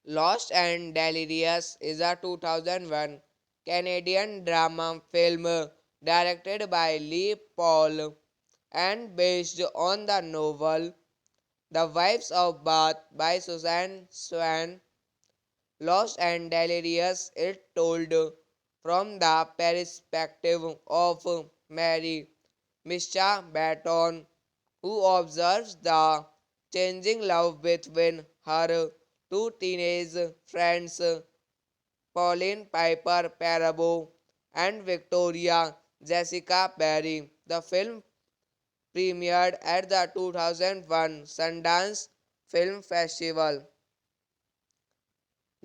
Lost and Delirious is a 2001 Canadian drama film directed by Lee Paul and based on the novel The Wives of Bath by Susan Swan. Lost and Delirious is told from the perspective of Mary Mischa Baton, who observes the changing love between her two teenage friends, Pauline Piper Parabo and Victoria Jessica Barry. The film premiered at the 2001 Sundance Film Festival.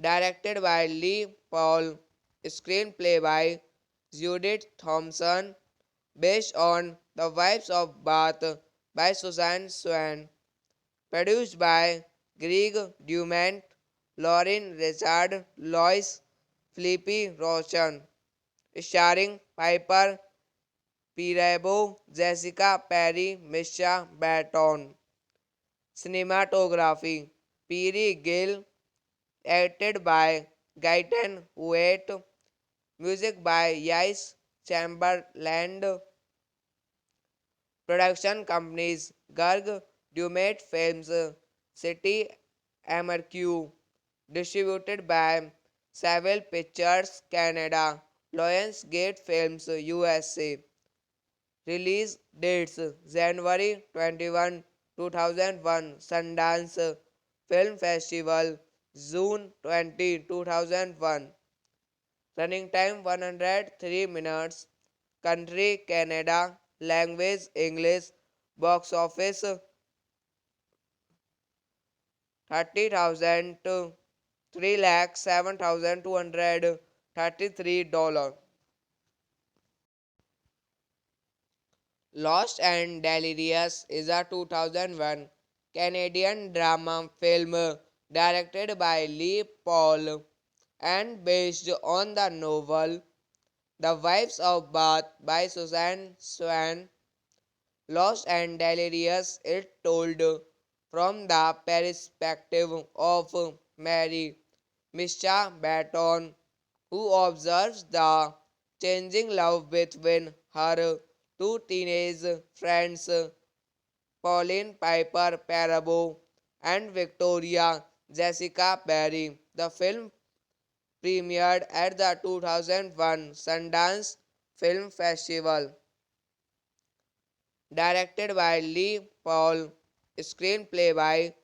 Directed by Lee Paul, screenplay by Judith Thompson, based on The Wives of Bath by Susan Swan, produced by Greg Dumont, Lauren Richard, Lois Felipe Roshan, starring Piper Perabo, Jessica Perry, Misha Baton. Cinematography Perry Gill, edited by Gaiten Wait, music by Yais Chamberlain, production companies Garg Dumate Films, City MRQ, distributed by Savile Pictures Canada, Lionsgate Films USA. Release dates January 21, 2001 Sundance Film Festival, June 20, 2001. Running time 103 minutes. Country Canada. Language English. Box office 30,000 to 3,07,233 dollars. Lost and Delirious is a 2001 Canadian drama film directed by Lee Paul and based on the novel The Wives of Bath by Susan Swan. Lost and Delirious is told from the perspective of Mary Mischa Baton, who observes the changing love between her two teenage friends, Pauline Piper Parabo and Victoria Jessica Barry. The film premiered at the 2001 Sundance Film Festival. Directed by Lee Paul, screenplay by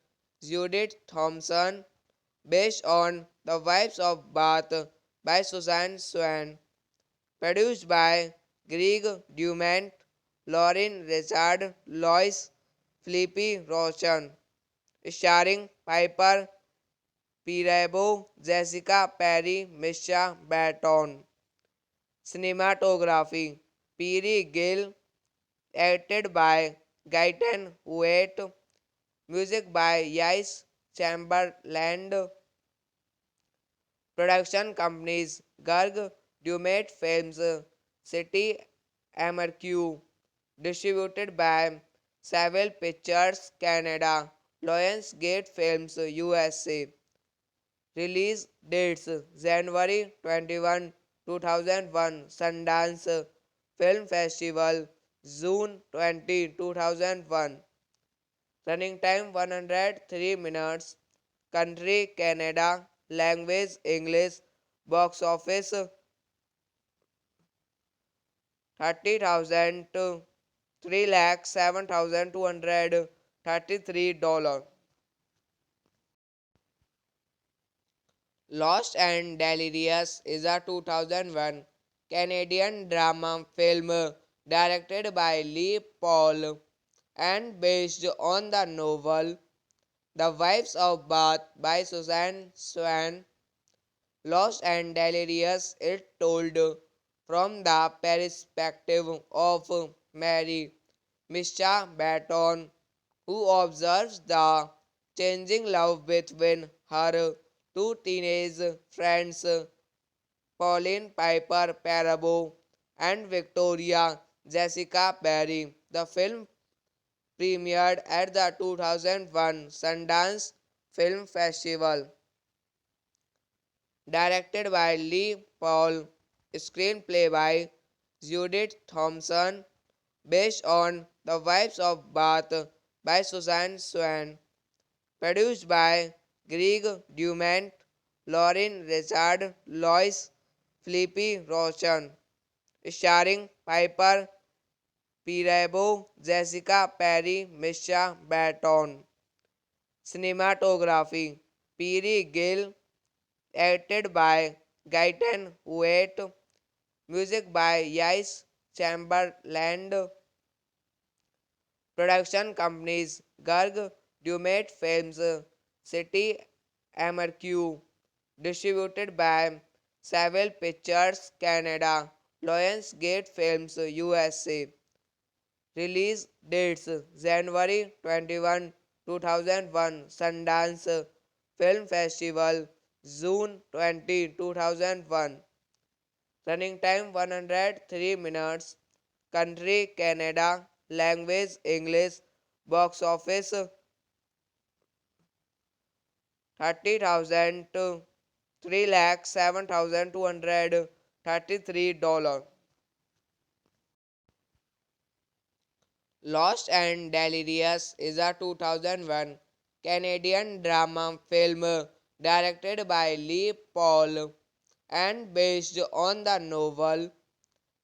Judith Thompson, based on The Wives of Bath by Suzanne Swan, produced by Greg Dumont, Lauren Richard, Lois Felipe Rochan, starring Piper Perabo, Jessica Perry, Misha Barton. Cinematography Piri Gill, edited by Gaiten Huet, music by Yais Chamberlain, production companies Garg Dumate Films, City MRQ, distributed by Savile Pictures Canada, Lionsgate Films USA. Release dates January 21, 2001 Sundance Film Festival, June 20, 2001. Running time 103 minutes. Country Canada. Language English. Box office 30,000 to 3,07,233 dollars. Lost and Delirious is a 2001 Canadian drama film directed by Lee Paul and based on the novel The Wives of Bath by Suzanne Swan. Lost and Delirious is told from the perspective of Mary, Misha Barton, who observes the changing love between her two teenage friends, Pauline Piper Parabo and Victoria Jessica Perry. The film premiered at the 2001 Sundance Film Festival. Directed by Lee Paul, screenplay by Judith Thompson, based on The Wives of Bath by Suzanne Swan, produced by Greg Dumont, Lauren Richard, Lois Felipe Rochan, starring Piper Perabo, Jessica Perry, Misha Barton. Cinematography Piri Gill, edited by Gaiten Huet, music by Yais Chamberlain, production companies Garg Dumate Films, City MRQ, distributed by Savile Pictures Canada, Lionsgate Films USA. Release dates January 21, 2001 Sundance Film Festival, June 20, 2001. Running time 103 minutes. Country Canada. Language English. Box office 30,000 to 3,07,233 dollars. Lost and Delirious is a 2001 Canadian drama film directed by Lee Paul and based on the novel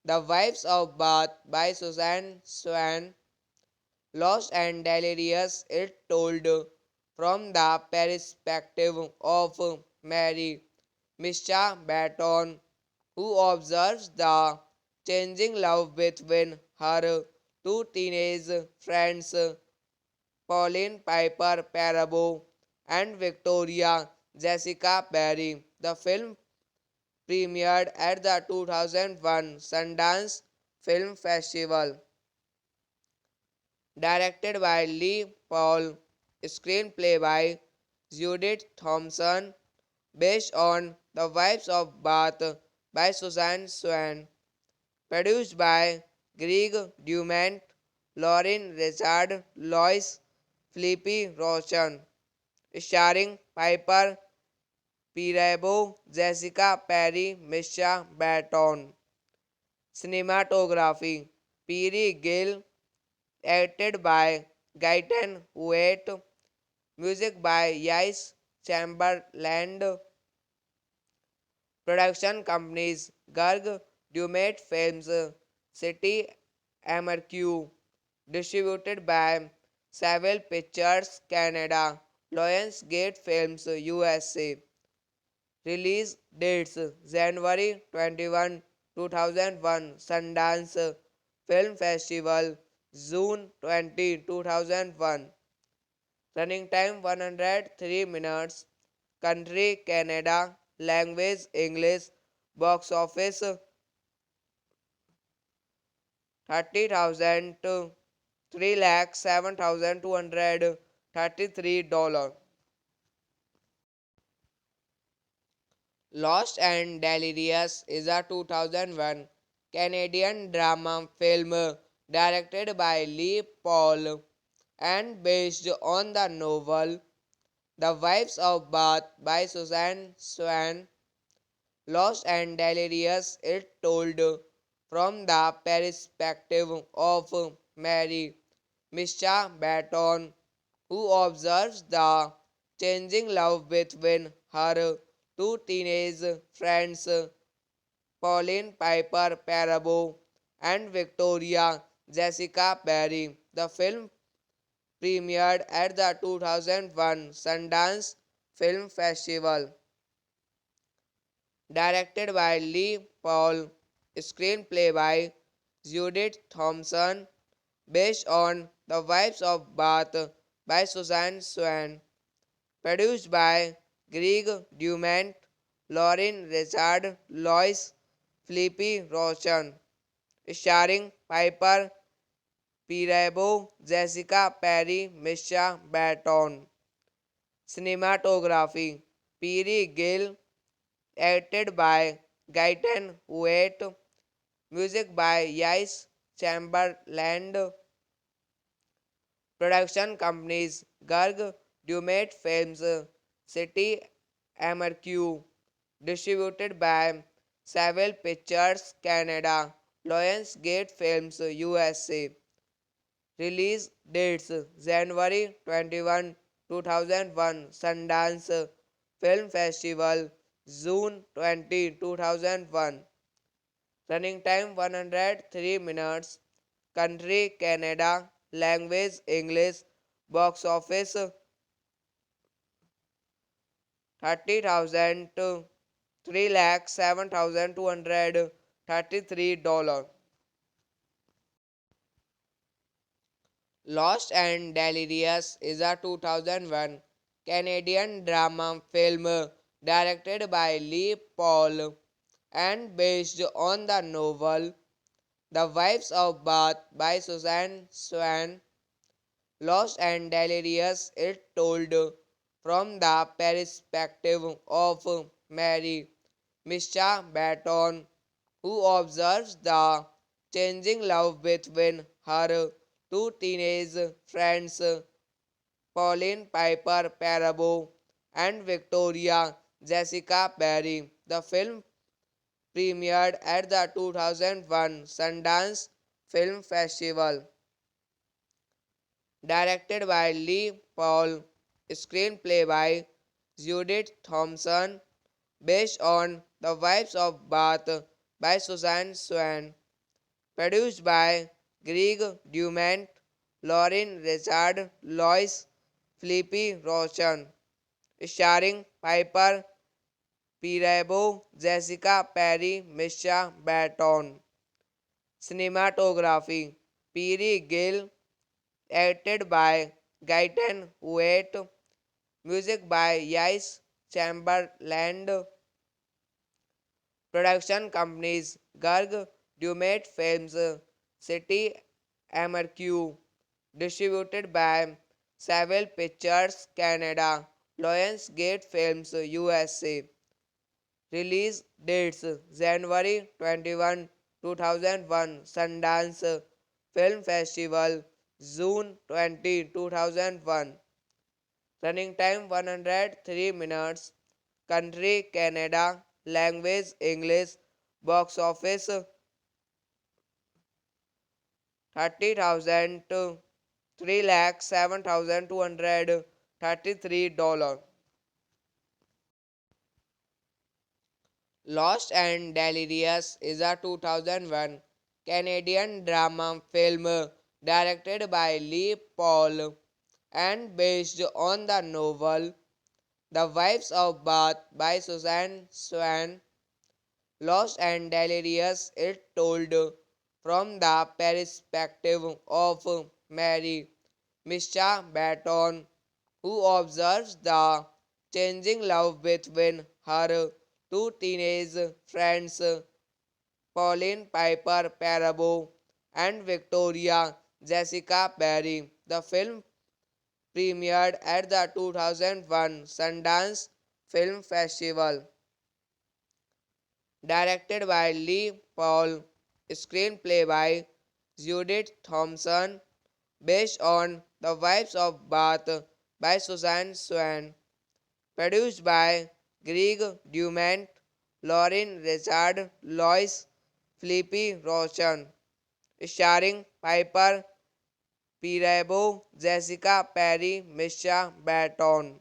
The Wives of Bath by Suzanne Swan. Lost and Delirious is told from the perspective of Mary, Misha Barton, who observes the changing love between her two teenage friends, Pauline Piper Parabo and Victoria Jessica Perry. The film premiered at the 2001 Sundance Film Festival. Directed by Lee Paul, screenplay by Judith Thompson, based on The Wives of Bath by Suzanne Swan, produced by Greg Dumont, Lauren Richard, Lois Felipe Rochan, starring Piper Perabo, Jessica Perry, Misha Barton. Cinematography Piri Gill, edited by Gaiten Huet, music by Yais Chamberlain, Production companies Garg, Dumet Films, City MRQ, distributed by Savile Pictures Canada, Lionsgate Films USA. Release dates January 21, 2001 Sundance Film Festival, June 20, 2001. Running time 103 minutes. Country Canada. Language English. Box office 30,000 to 3,07,233 dollars. Lost and Delirious is a 2001 Canadian drama film directed by Lee Paul and based on the novel The Wives of Bath by Suzanne Swan. Lost and Delirious is told from the perspective of Mary Mischa Baton, who observes the changing love between her two teenage friends, Pauline Piper Parabo and Victoria Jessica Barry. The film premiered at the 2001 Sundance Film Festival. Directed by Lee Paul, screenplay by Judith Thompson, based on The Wives of Bath by Suzanne Swan, produced by Greg Dumont, Lauren Richard, Lois Felipe Roshan, starring Piper Perabo, Jessica Perry, Misha Baton. Cinematography Perry Gill, edited by Gaiten Wait, music by Yais Chamberlain. Production companies Garg, Dumet Films, City MRQ, distributed by Savile Pictures Canada, Lionsgate Films USA. Release dates January 21, 2001 Sundance Film Festival, June 20, 2001. Running time 103 minutes. Country Canada. Language English. Box office 30,000 to 3,07,233 dollars. Lost and Delirious is a 2001 Canadian drama film directed by Lee Paul and based on the novel The Wives of Bath by Suzanne Swan. Lost and Delirious is told from the perspective of Mary Mischa Baton, who observes the changing love between her two teenage friends, Pauline Piper Parabo and Victoria Jessica Barry. The film premiered at the 2001 Sundance Film Festival. Directed by Lee Paul, screenplay by Judith Thompson, based on The Wives of Bath by Suzanne Swan, produced by Greg Dumont, Lauren Richard, Lois Felipe Roshan, starring Piper Perabo, Jessica Perry, Misha Baton. Cinematography Perry Gill, edited by Gaiten Wait, music by Yais Chamberlain. Production companies Garg, Dumet Films, City MRQ, distributed by Savile Pictures Canada, Lionsgate Films USA. Release dates January 21, 2001 Sundance Film Festival, June 20, 2001. Running time 103 minutes. Country Canada. Language English. Box office 30,000 to 3,07,233 dollars. Lost and Delirious is a 2001 Canadian drama film directed by Lee Paul and based on the novel The Wives of Bath by Suzanne Swan. Lost and Delirious is told from the perspective of Mary Mischa Baton, who observes the changing love between her two teenage friends, Pauline Piper Parabo and Victoria Jessica Barry. The film premiered at the 2001 Sundance Film Festival. Directed by Lee Paul, screenplay by Judith Thompson, based on The Wives of Bath by Suzanne Swan, produced by Greg Dumont, Lauren Richard, Lois Felipe Roshan, starring Piper Perabo, Jessica Perry, Misha Baton.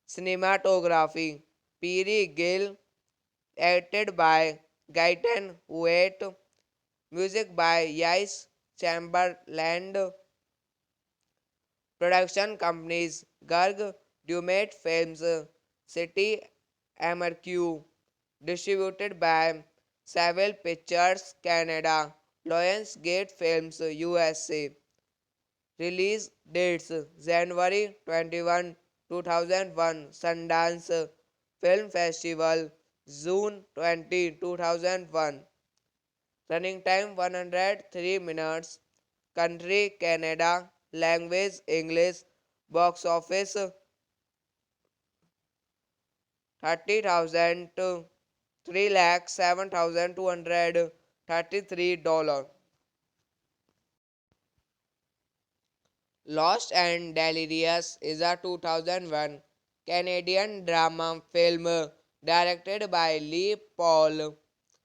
Cinematography Piri Gill, edited by Gaiten Huet, music by Yais Chamberlain, production companies Garg Dumate Films, City MRQ, distributed by Savile Pictures Canada, Lionsgate Films USA. Release dates January 21, 2001 Sundance Film Festival, June 20, 2001. Running time 103 minutes. Country Canada. Language English. Box office 30,000 to 3,07,233 dollars. Lost and Delirious is a 2001 Canadian drama film directed by Lee Paul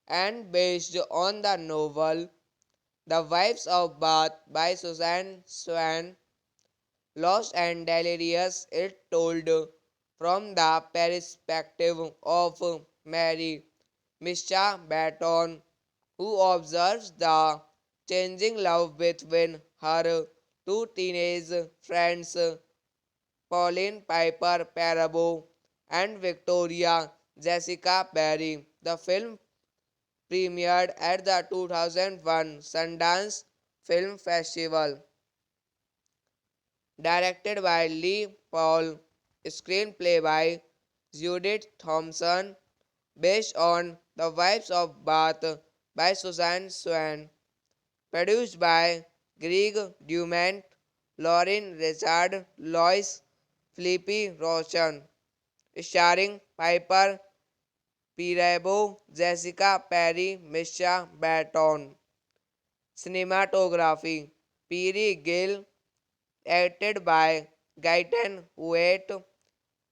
and based on the novel The Wives of Bath by Suzanne Swan. Lost and Delirious is told from the perspective of Mary Mischa Baton, who observes the changing love between her two teenage friends, Pauline Piper Parabo and Victoria Jessica Barry. The film premiered at the 2001 Sundance Film Festival. Directed by Lee Paul, screenplay by Judith Thompson, based on The Wives of Bath by Suzanne Swan, produced by Greg Dumont, Lauren Richard, Lois Felipe Roshan, starring Piper Perabo, Jessica Perry, Misha Baton. Cinematography Piri Gill, edited by Gaiten Huet,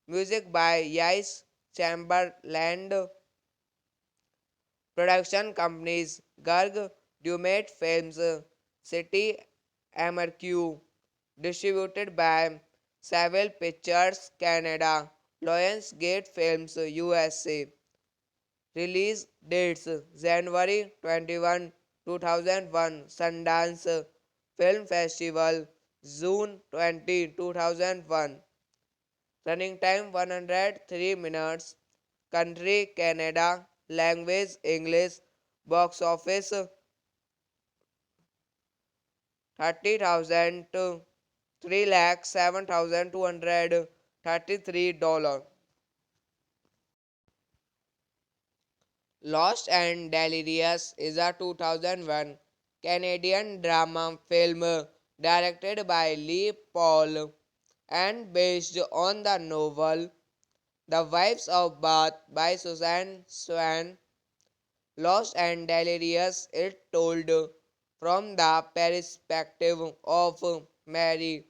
music by Yais Chamberlain, production companies Garg Dumate Films, City MRQ, distributed by Savile Pictures Canada, Lionsgate Films USA. Release dates January 21, 2001 Sundance Film Festival, June 20, 2001. Running time 103 minutes. Country Canada. Language English. Box office 30,000 to 3,07,233 dollars. Lost and Delirious is a 2001 Canadian drama film directed by Lee Paul and based on the novel The Wives of Bath by Suzanne Swan. Lost and Delirious is told from the perspective of Mary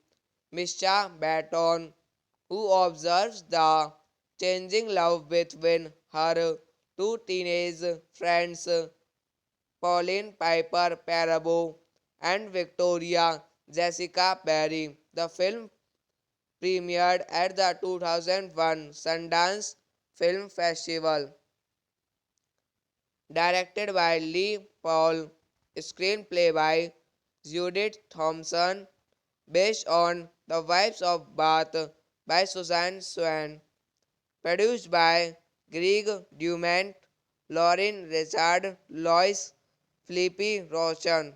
Mischa Baton, who observes the changing love between her two teenage friends, Pauline Piper Parabo and Victoria Jessica Barry. The film premiered at the 2001 Sundance Film Festival. directed by Lee Paul, screenplay by Judith Thompson, based on The Wives of Bath by Suzanne Swan, produced by Greg Dumont, Lauren Richard, Lois Felipe Roshan,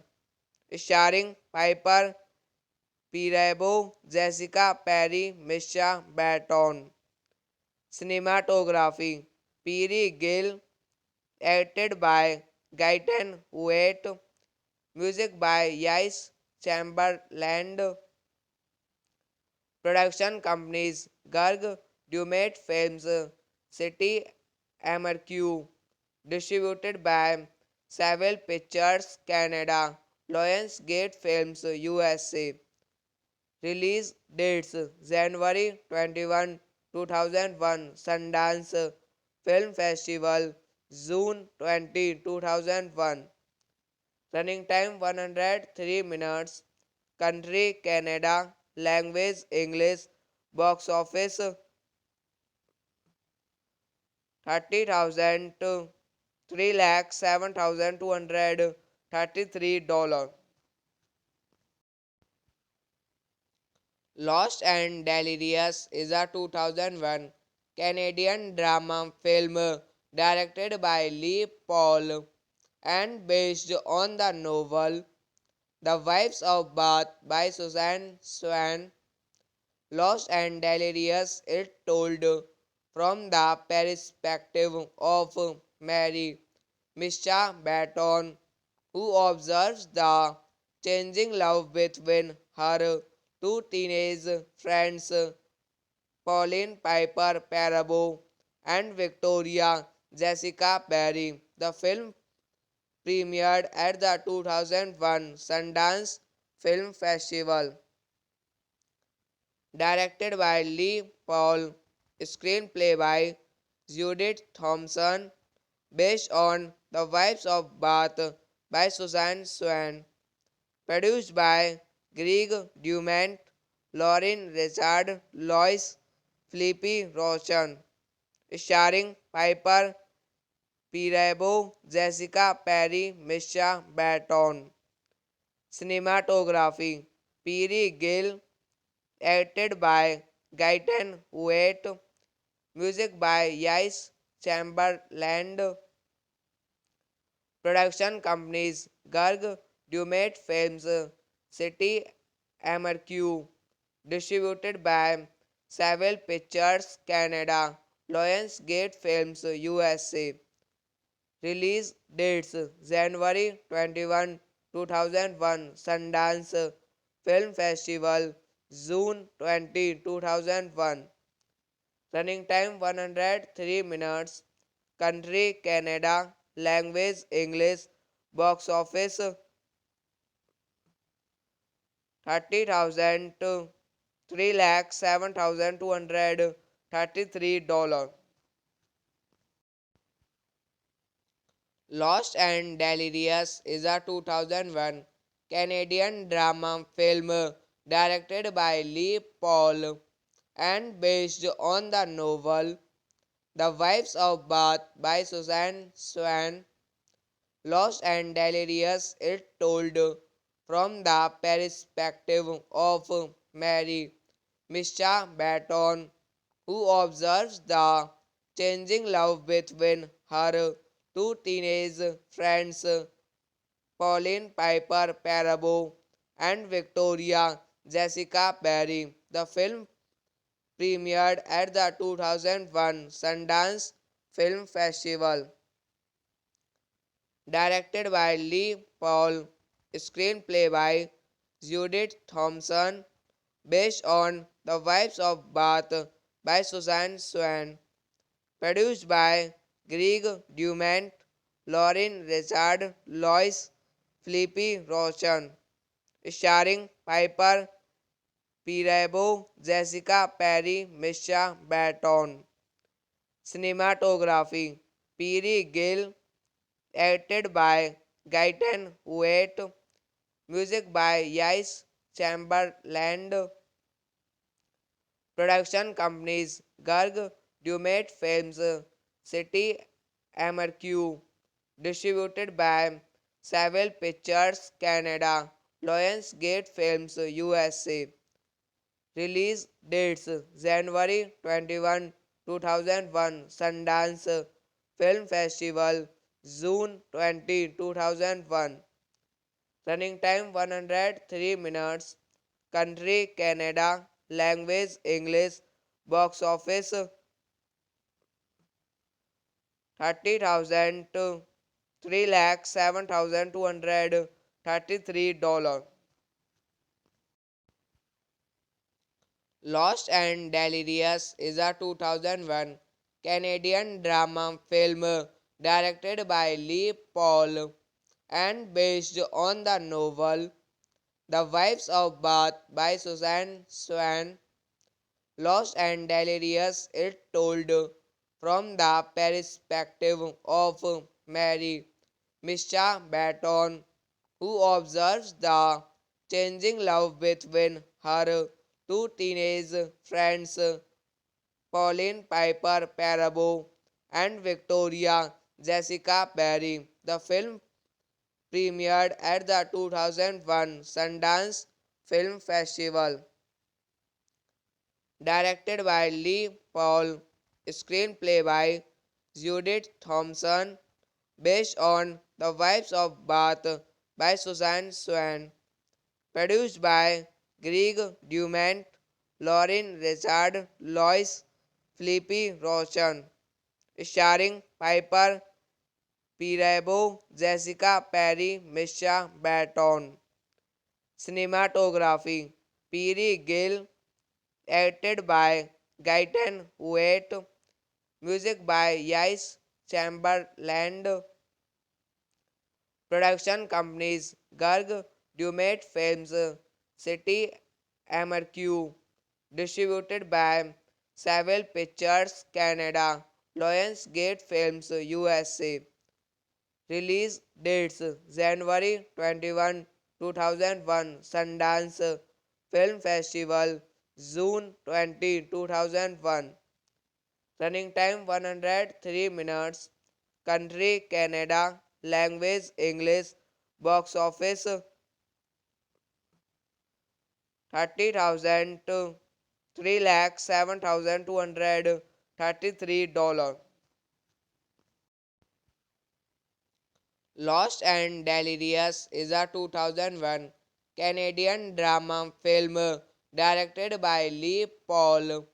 starring Piper Perabo, Jessica Perry, Misha Barton. Cinematography Piri Gill, edited by Gaiten Huet, music by Yais Chamberlain, production companies Garg Dumate Films, City MRQ, distributed by Savile Pictures Canada, Lionsgate Films USA. Release dates January 21, 2001 Sundance Film Festival, June 20, 2001. Running time 103 minutes. Country Canada. Language English. Box office 30,000 to 3,07,233 dollars. Lost and Delirious is a 2001 Canadian drama film directed by Lee Paul and based on the novel The Wives of Bath by Suzanne Swan. Lost and Delirious is told from the perspective of Mary, Misha Barton, who observes the changing love between her two teenage friends, Pauline Piper Perabo and Victoria Jessica Barry. The film premiered at the 2001 Sundance Film Festival. Directed by Lee Paul, screenplay by Judith Thompson, based on The Wives of Bath by Suzanne Swan, produced by Greg Dumont, Lauren Richard, Lois Felipe Roshan, starring Piper Perabo, Jessica Perry, Misha Barton. Cinematography Piri Gill, edited by Gaiten Huet, music by Yais Chamberlain, production companies Garg Dumate Films, City MRQ, distributed by Savile Pictures Canada, Lionsgate Films USA. Release dates January 21, 2001 Sundance Film Festival, June 20, 2001. Running time 103 minutes. Country Canada. Language English. Box office 30,000 to 3,07,233 dollars. Lost and Delirious is a 2001 Canadian drama film directed by Lee Paul and based on the novel The Wives of Bath by Suzanne Swan. Lost and Delirious is told from the perspective of Mary, Misha Barton, who observes the changing love between her two teenage friends, Pauline Piper Perabo and Victoria Jessica Barry. The film premiered at the 2001 Sundance Film Festival. Directed by Lee Paul, screenplay by Judith Thompson, based on The Wives of Bath by Suzanne Swan, produced by Greg Dumont, Lauren Richard, Lois Felipe Roshan, starring Piper Perabo, Jessica Perry, Misha Barton. Cinematography Piri Gill, edited by Gaiten Huet, music by Yais Chamberlain, production companies Garg Dumate Films, City MRQ, distributed by Savile Pictures Canada, Lionsgate Films USA. Release dates January 21, 2001 Sundance Film Festival, June 20, 2001. Running time 103 minutes. Country Canada. Language English. Box office 30,000 to 3,07,233 dollars. Lost and Delirious is a 2001 Canadian drama film directed by Lee Paul and based on the novel The Wives of Bath by Suzanne Swan. Lost and Delirious is told from the perspective of Mary Mischa Baton, who observes the changing love between her two teenage friends, Pauline Piper Parabo and Victoria Jessica Barry. The film premiered at the 2001 Sundance Film Festival. Directed by Lee Paul, screenplay by Judith Thompson, based on The Wives of Bath by Suzanne Swan, produced by Greg Dumont, Lauren Richard, Lois Felipe Roshan, starring Piper Perabo, Jessica Perry, Misha Baton. Cinematography Perry Gill, edited by Gaiten Wait, music by Yais Chamberlain, production companies Garg Dumate Films, City MRQ, distributed by Savile Pictures Canada, Lionsgate Films USA. Release dates January 21, 2001 Sundance Film Festival, June 20, 2001. Running time 103 minutes. Country Canada. Language English. Box office 30,000 to 3,07,233 dollars. Lost and Delirious is a 2001 Canadian drama film directed by Lee Paul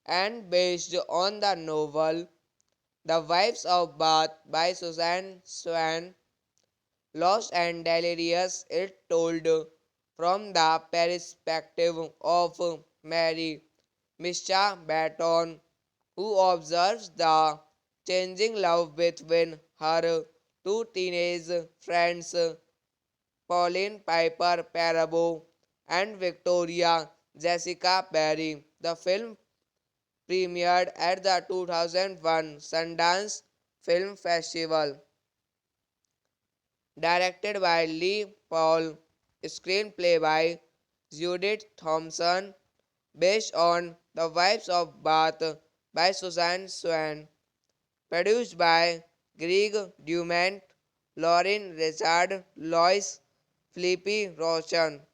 and based on the novel The Wives of Bath by Suzanne Swan. Lost and Delirious is told from the perspective of Mary Mischa Baton, who observes the changing love between her two teenage friends, Pauline Piper Parabo and Victoria Jessica Barry. The film premiered at the 2001 Sundance Film Festival. Directed by Lee Paul, screenplay by Judith Thompson, based on The Wives of Bath by Suzanne Swan, produced by Greg Dumont, Lauren Richard, Lois Felipe Roshan,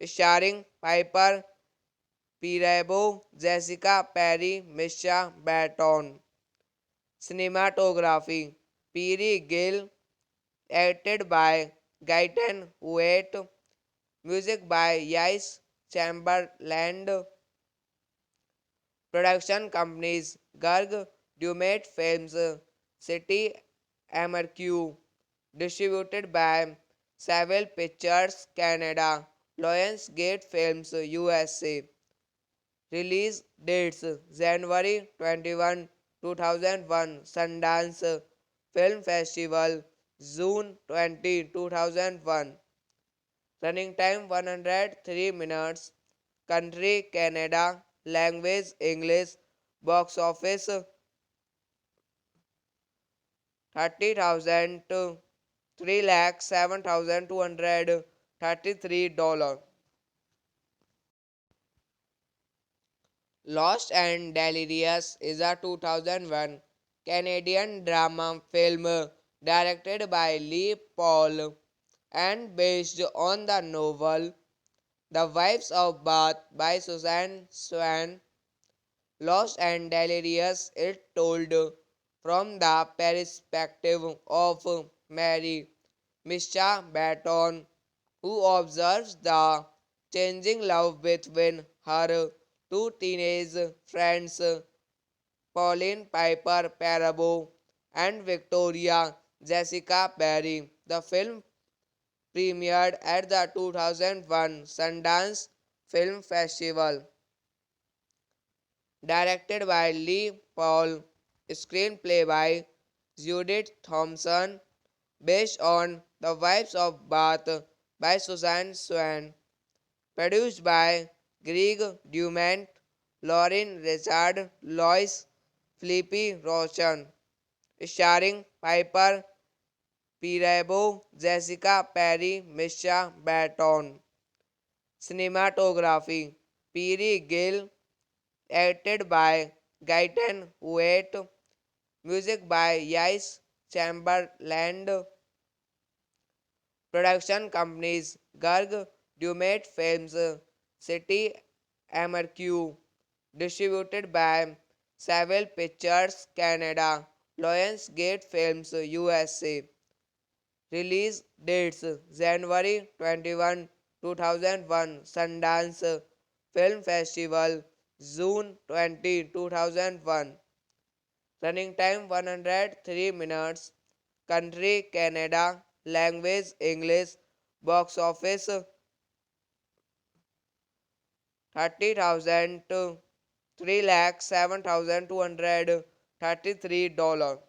starring Piper Perabo, Jessica Perry, Misha Baton. Cinematography Perry Gill, edited by Gaiten Wait, music by Yais Chamberlain, production companies Garg Dumate Films, City MRQ, distributed by Savile Pictures Canada, Lionsgate Films USA. Release dates January 21, 2001 Sundance Film Festival, June 20, 2001. Running time 103 minutes. Country Canada. Language English. Box office 30,000 to 3,07,233 dollars. Lost and Delirious is a 2001 Canadian drama film directed by Lee Paul and based on the novel The Wives of Bath by Susan Swan. Lost and Delirious, it told from the perspective of Mary Mischa Baton, who observes the changing love between her two teenage friends, Pauline Piper Parabo and Victoria Jessica Barry. The film premiered at the 2001 Sundance Film Festival. Directed by Lee Paul, screenplay by Judith Thompson, based on The Wives of Bath by Susan Swan, produced by Greg Dumont, Lauren Richard, Lois Felipe Roshan, starring Piper Perabo, Jessica Perry, Misha Baton. Cinematography Piri Gill, edited by Gaiten Wait, music by Yais Chamberlain, production companies Garg Dumate Films, City MRQ, distributed by Savile Pictures Canada, Lionsgate Films USA. Release dates January 21, 2001 Sundance Film Festival, June 20, 2001. Running time 103 minutes. Country Canada. Language English. Box office 30,000 to 3,07,233 dollars.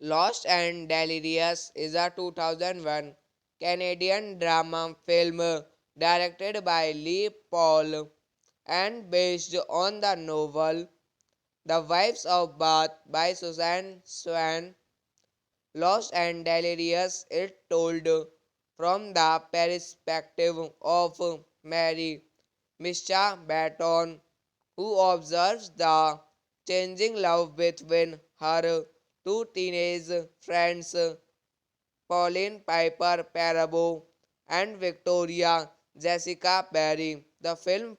Lost and Delirious is a 2001 Canadian drama film directed by Lee Paul and based on the novel The Wives of Bath by Susan Swan. Lost and Delirious, it told from the perspective of Mary Mischa Baton, who observes the changing love between her two teenage friends, Pauline Piper Parabo and Victoria Jessica Barry. The film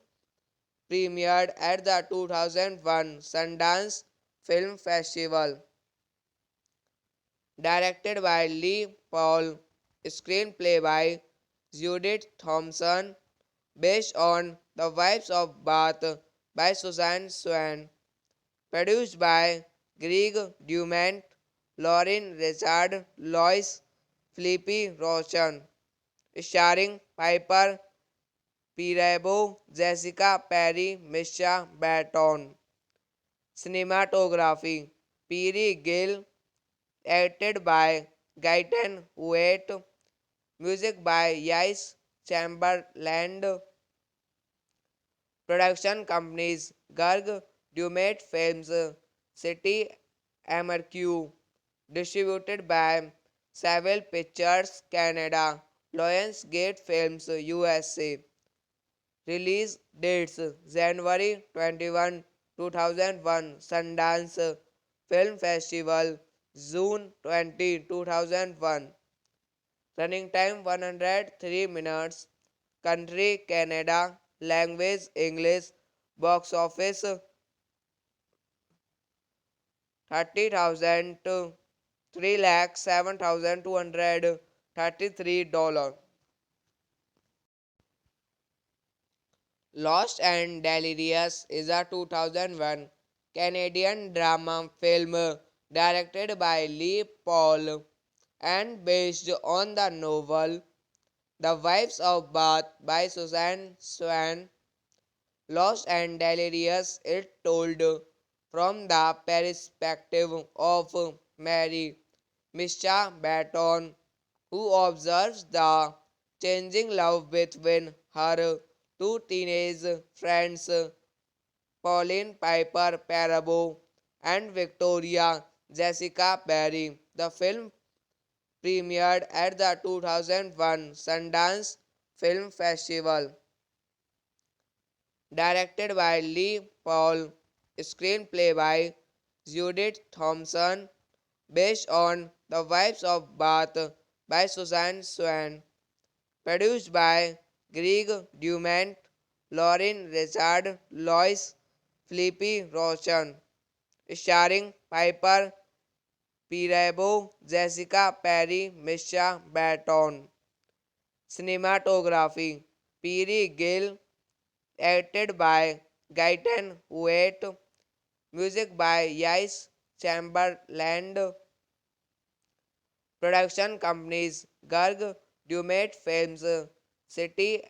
premiered at the 2001 Sundance Film Festival. Directed by Lee Paul, screenplay by Judith Thompson, based on The Wives of Bath by Susan Swan, produced by Greg Dumont, Lauren Richard, Lois Felipe Roshan, starring Piper Perabo, Jessica Perry, Misha Baton. Cinematography Piri Gill, edited by Gaiten Wait, music by Yais Chamberlain, production companies Garg Dumate Films, City MRQ, distributed by Savile Pictures Canada, Lionsgate Films USA. Release dates January 21, 2001 Sundance Film Festival, June 20, 2001. Running time 103 minutes. Country Canada. Language English. Box office 30,000 to 3,07,233 dollars. Lost and Delirious is a 2001 Canadian drama film directed by Lee Paul and based on the novel The Wives of Bath by Susan Swan. Lost and Delirious, it told from the perspective of Mary Mischa Baton, who observes the changing love between her two teenage friends, Pauline Piper Parabo and Victoria Jessica Barry. The film premiered at the 2001 Sundance Film Festival. Directed by Lee Paul, screenplay by Judith Thompson, based on The Wives of Bath by Suzanne Swan, produced by Greg Dumont, Lauren Richard, Lois Felipe Roshan, starring Piper Perabo, Jessica Perry, Misha Barton. Cinematography Piri Gill, edited by Gaiten Huet, music by Yais Chamberlain, production companies Garg Dumate Films, City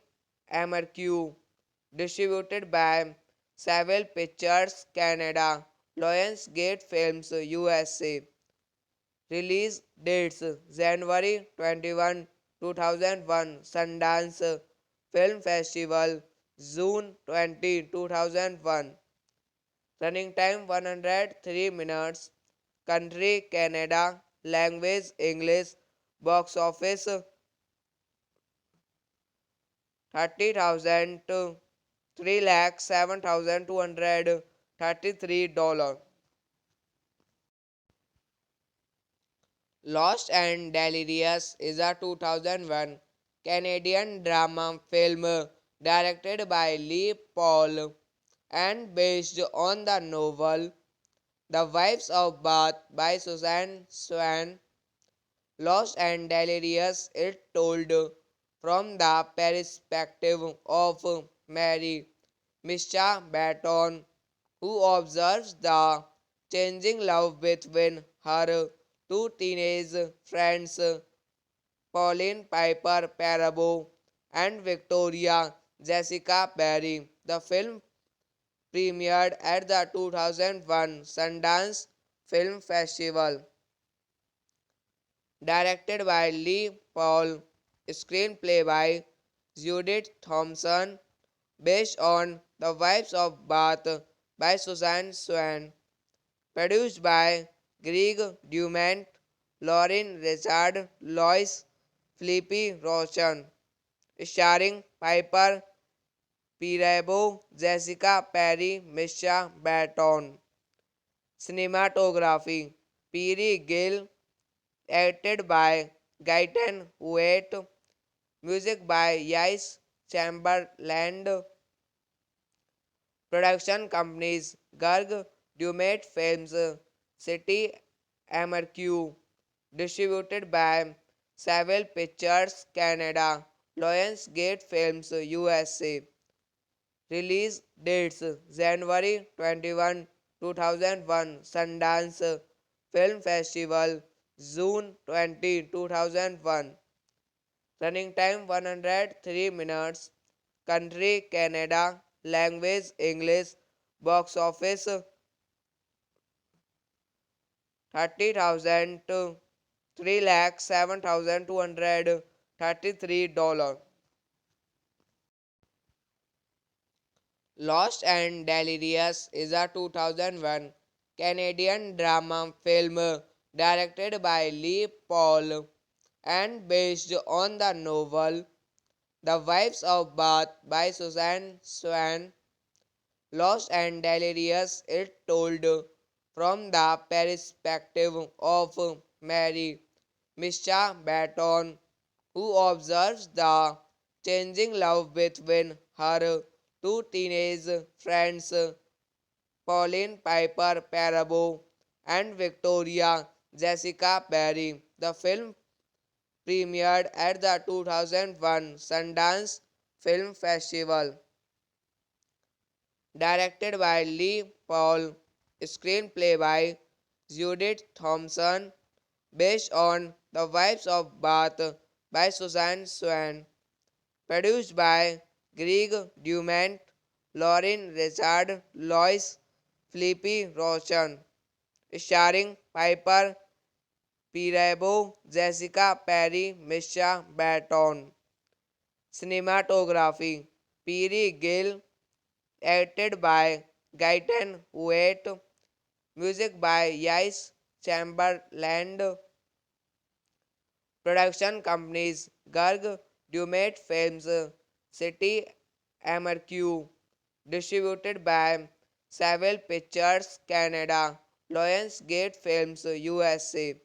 MRQ, distributed by Savile Pictures Canada, Lionsgate Films USA. Release dates January 21, 2001 Sundance Film Festival, June 20, 2001. Running time 103 minutes. Country Canada. Language English. Box office 30,000 to 3,07,233 dollars. Lost and Delirious is a 2001 Canadian drama film directed by Lee Paul and based on the novel The Wives of Bath by Suzanne Swan. Lost and Delirious is told from the perspective of Mary, Misha Barton, who observes the changing love between her two teenage friends, Pauline Piper Parabo and Victoria Jessica Barry. The film premiered at the 2001 Sundance Film Festival. Directed by Lee Paul, screenplay by Judith Thompson, based on The Wives of Bath by Suzanne Swan, produced by Greg Dumont, Lauren Richard, Lois Felipe Roshan, starring Piper Perabo, Jessica Perry, Misha Barton. Cinematography Piri Gill, edited by Gaiten Huet, music by Yais Chamberlain, production companies Garg Dumate Films, City MRQ, distributed by Savile Pictures Canada, Lionsgate Films USA. Release dates January 21, 2001 Sundance Film Festival, June 20, 2001. Running time 103 minutes. Country Canada. Language English. Box office 30,000 to 3,07,233 dollars. Lost and Delirious is a 2001 Canadian drama film directed by Lee Paul and based on the novel The Wives of Bath by Suzanne Swan. Lost and Delirious is told from the perspective of Mary, Misha Barton, who observes the changing love between her two teenage friends, Pauline Piper Parabo and Victoria Jessica Barry. The film premiered at the 2001 Sundance Film Festival. Directed by Lee Paul, screenplay by Judith Thompson, based on The Wives of Bath by Suzanne Swan, produced by Greg Dumont, Lauren Richard, Lois Felipe Roshan, starring Piper Perabo, Jessica Perry, Misha Barton. Cinematography Piri Gill, edited by Gaiten Huet, music by Yais Chamberlain, production companies Garg Dumate Films, City MRQ, distributed by Savile Pictures Canada, Lionsgate Films USA.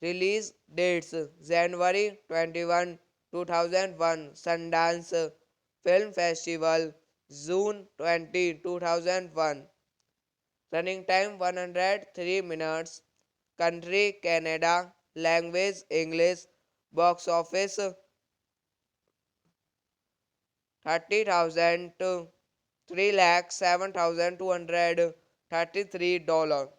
Release dates January 21, 2001 Sundance Film Festival June 20, 2001. Running time 103 minutes. Country Canada. Language English. Box office 30,000 to 3,07,233 dollars.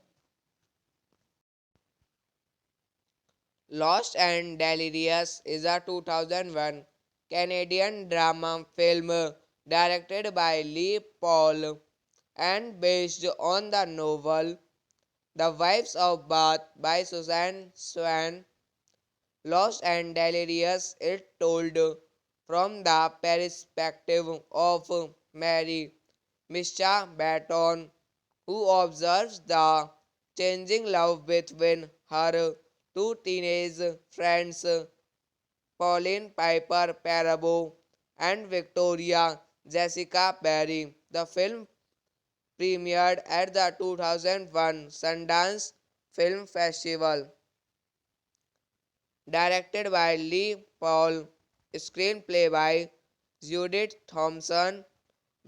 Lost and Delirious is a 2001 Canadian drama film directed by Lee Paul and based on the novel The Wives of Bath by Suzanne Swan. Lost and Delirious is told from the perspective of Mary Misha Baton, who observes the changing love between her two teenage friends, Pauline Piper Parabo and Victoria Jessica Barry. The film premiered at the 2001 Sundance Film Festival. Directed by Lee Paul, screenplay by Judith Thompson,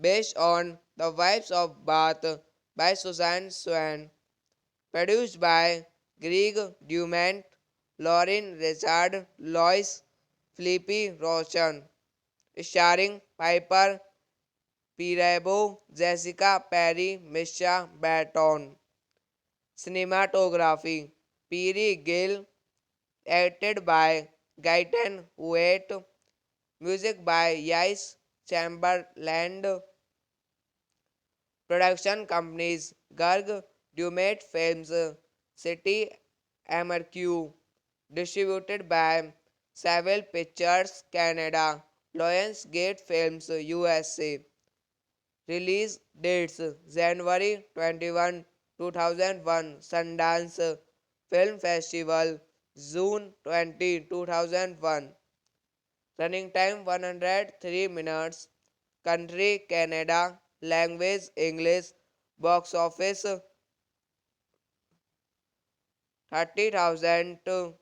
based on The Wives of Bath by Suzanne Swan, produced by Greg Dumont, Lauren Richard, Lois Felipe Rochan, starring Piper Perabo, Jessica Perry, Misha Baton. Cinematography Perry Gill, edited by Gaiten Wait, music by Yais Chamberlain, production companies Garg Dumate Films, City MRQ, distributed by Savile Pictures Canada, Lionsgate Films USA. Release dates January 21, 2001 Sundance Film Festival June 20, 2001. Running time 103 minutes. Country Canada. Language English. Box office 30,000 to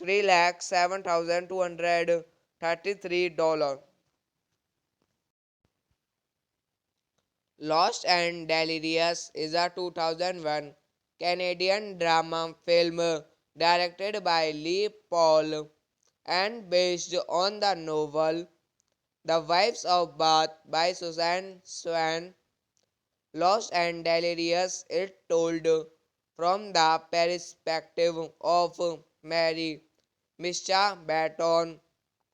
3,07,233 dollars. Lost and Delirious is a 2001 Canadian drama film directed by Lee Paul and based on the novel The Wives of Bath by Suzanne Swan. Lost and Delirious is told from the perspective of Mary Misha Baton,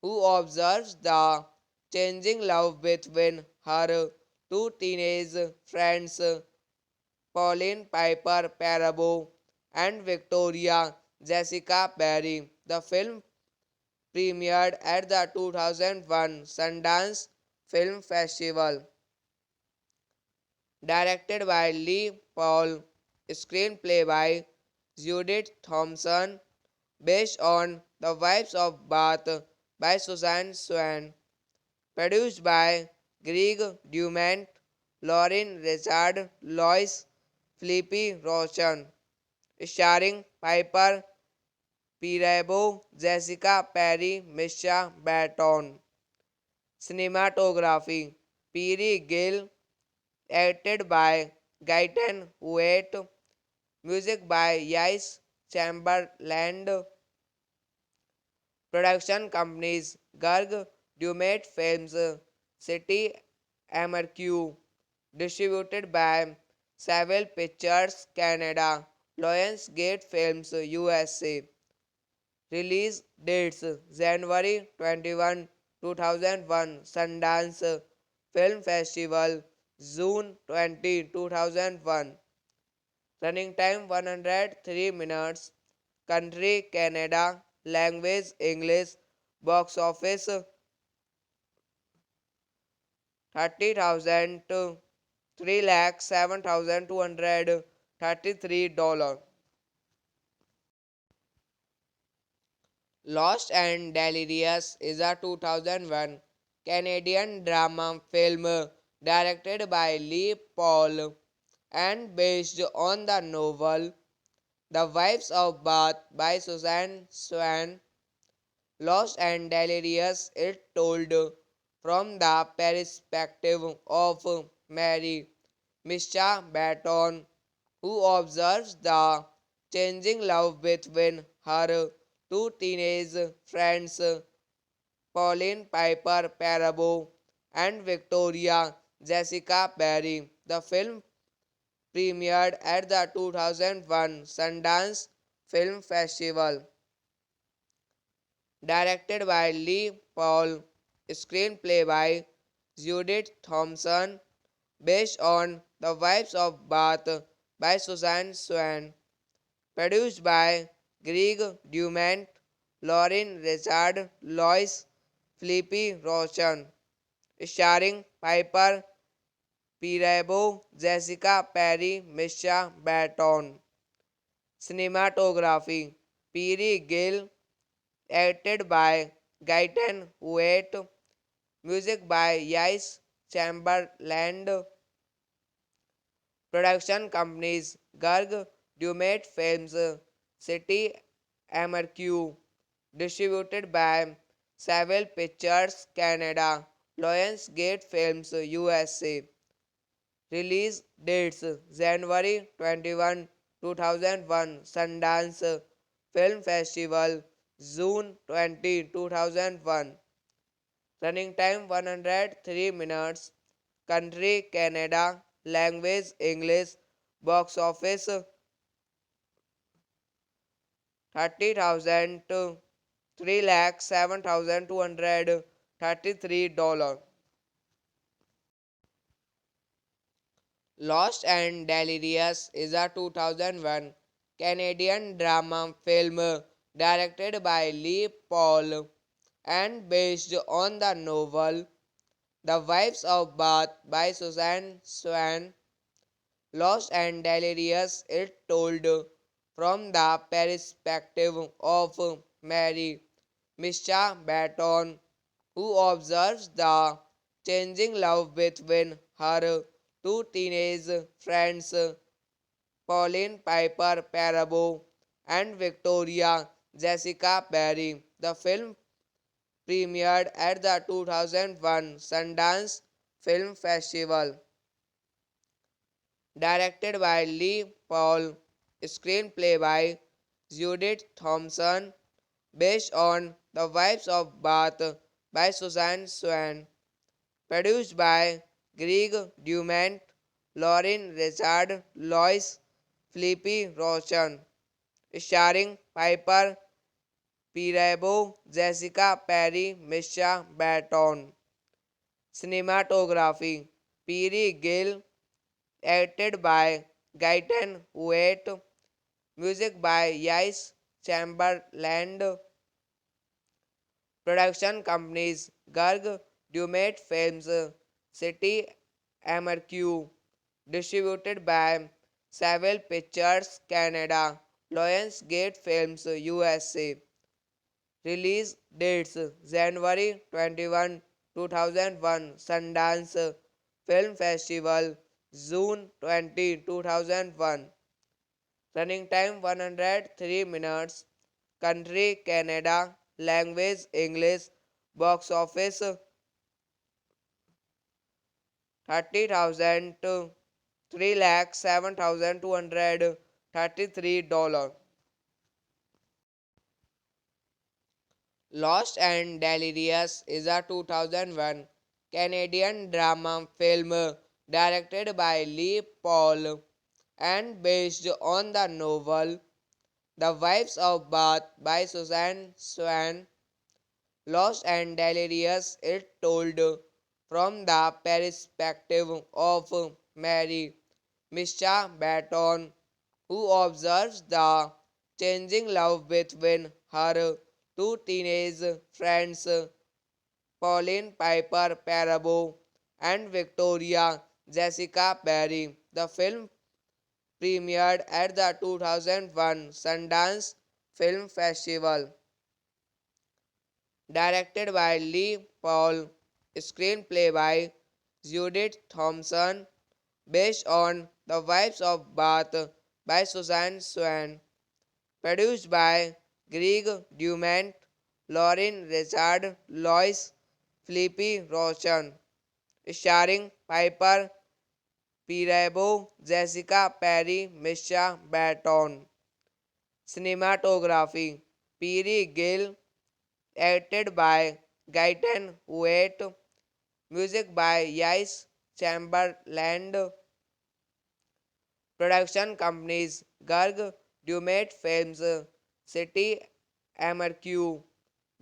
who observes the changing love between her two teenage friends, Pauline Piper Parabo and Victoria Jessica Barry. The film premiered at the 2001 Sundance Film Festival. Directed by Lee Paul, screenplay by Judith Thompson, based on The Wives of Bath by Suzanne Swan, produced by Greg Dumont, Lauren Richard, Lois Felipe Rochan, starring Piper Perabo, Jessica Perry, Misha Baton. Cinematography Perry Gill, edited by Gaiten Wait, music by Yais Chamberlain, production companies Garg Dumate Films, City MRQ, distributed by Savile Pictures Canada, Lionsgate Films USA. Release dates January 21, 2001 Sundance Film Festival June 20, 2001. Running time 103 minutes. Country Canada. Language English. Box office 30,000 to 3,07,233 dollars. Lost and Delirious is a 2001 Canadian drama film directed by Lee Paul and based on the novel The Wives of Bath by Susan Swan. Lost and Delirious, it told from the perspective of Mary Mischa Baton, who observes the changing love between her two teenage friends, Pauline Piper Parabo and Victoria Jessica Barry. The film premiered at the 2001 Sundance Film Festival. Directed by Lee Paul, screenplay by Judith Thompson, based on The Wives of Bath by Susan Swan, produced by Greg Dumont, Lauren Richard, Lois Felipe Roshan, starring Piper Perabo, Jessica Perry, Misha Baton. Cinematography Perry Gill, edited by Gaiten Wait, music by Yais Chamberlain, production companies Garg Dumate Films, City MRQ, distributed by Savile Pictures Canada, Lionsgate Films USA. Release dates January 21, 2001 Sundance Film Festival, June 20, 2001. Running time 103 minutes. Country Canada. Language English. Box office 30,000 to 3,07,233 dollars. Lost and Delirious is a 2001 Canadian drama film directed by Lee Paul and based on the novel The Wives of Bath by Susan Swan. Lost and Delirious, it told from the perspective of Mary Mischa Baton, who observes the changing love between her two teenage friends, Pauline Piper Parabo and Victoria Jessica Barry. The film premiered at the 2001 Sundance Film Festival. Directed by Lee Paul, screenplay by Judith Thompson, based on The Wives of Bath by Susan Swan, produced by Greg Dumont, Lauren Richard, Lois Felipe Roshan, starring Piper Perabo, Jessica Perry, Misha Baton. Cinematography Perry Gill, edited by Gaiten Wait, music by Yais Chamberlain, production companies Garg Dumate Films, City MRQ, distributed by Savile Pictures Canada, Lionsgate Films USA. Release dates January 21, 2001 Sundance Film Festival, June 20, 2001. Running time 103 minutes. Country Canada. Language English. Box office 30,000 to 3,07,233 dollars. Lost and Delirious is a 2001 Canadian drama film directed by Lee Paul and based on the novel The Wives of Bath by Susan Swan. Lost and Delirious, it told from the perspective of Mary Mischa Baton, who observes the changing love between her two teenage friends, Pauline Piper Parabo and Victoria Jessica Barry. The film premiered at the 2001 Sundance Film Festival. Directed by Lee Paul, screenplay by Judith Thompson, based on The Wives of Bath by Suzanne Swan. Produced by Greg Dumont, Lauren Richard, Lois Felipe Roshan. Starring Piper Perabo, Jessica Perry, Misha Barton. Cinematography Piri Gill, edited by Gaiten Wait, music by Yais Chamberlain, production companies Garg Dumate Films, City MRQ,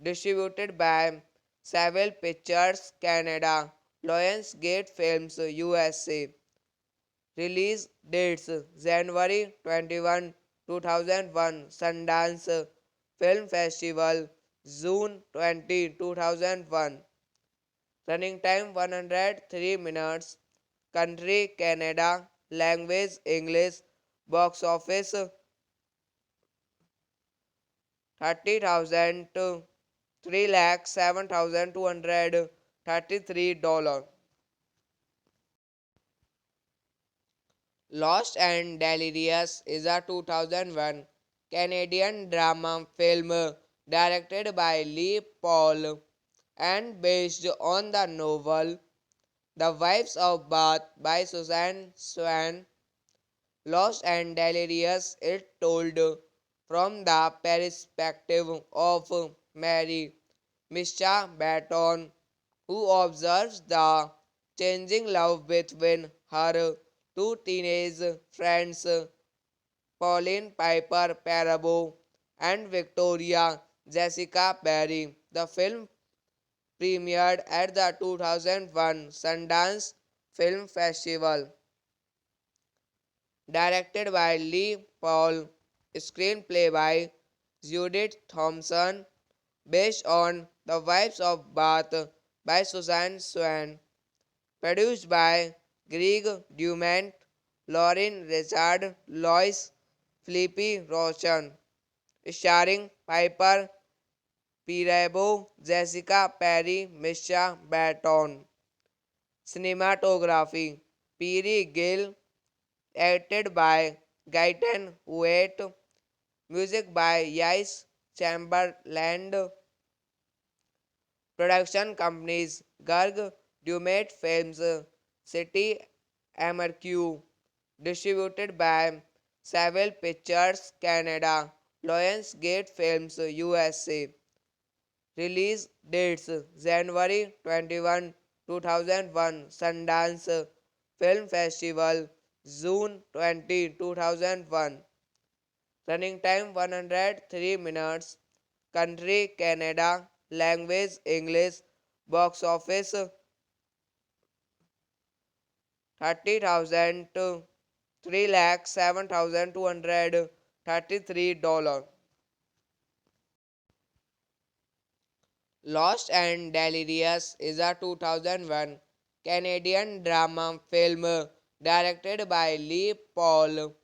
distributed by Savile Pictures Canada, Lionsgate Films USA. Release dates January 21, 2001 Sundance Film Festival, June 20, 2001. Running time 103 minutes. Country Canada. Language English. Box office 30,000 to 3,07,233 dollars. Lost and Delirious is a 2001 Canadian drama film directed by Lee Paul and based on the novel The Wives of Bath by Suzanne Swan. Lost and Delirious is told from the perspective of Mary Misha Baton, who observes the changing love between her two teenage friends, Pauline Piper Parabo and Victoria Jessica Perry. The film premiered at the 2001 Sundance Film Festival. Directed by Lee Paul, screenplay by Judith Thompson, based on The Wives of Bath by Suzanne Swan, produced by Greg Dumont, Lauren Richard, Lois Felipe Roshan, starring Piper Perabo, Jessica Perry, Misha Barton. Cinematography Piri Gill, edited by Gaiten Wait, music by Yais Chamberlain, production companies Garg Dumate Films, City MRQ, distributed by Savile Pictures Canada, Lionsgate Films USA. Release dates January 21, 2001 Sundance Film Festival, June 20, 2001. Running time 103 minutes. Country Canada. Language English. Box office 30,000 to 3,07,233 dollars. Lost and Delirious is a 2001 Canadian drama film directed by Lee Paul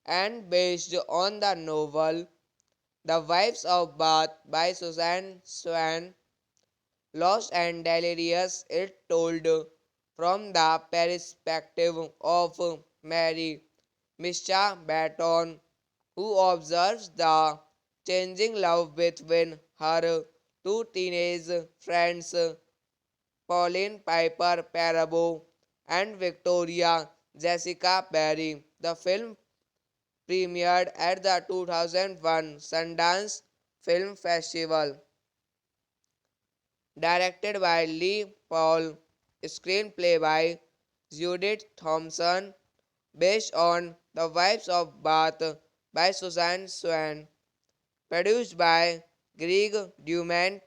and based on the novel The Wives of Bath by Suzanne Swan. Lost and Delirious is told from the perspective of Mary Misha Baton, who observes the changing love between her two teenage friends, Pauline Piper Parabo and Victoria Jessica Perry. The film premiered at the 2001 Sundance Film Festival. Directed by Lee Paul, screenplay by Judith Thompson, based on The Wives of Bath by Suzanne Swan, produced by Greg Dumont,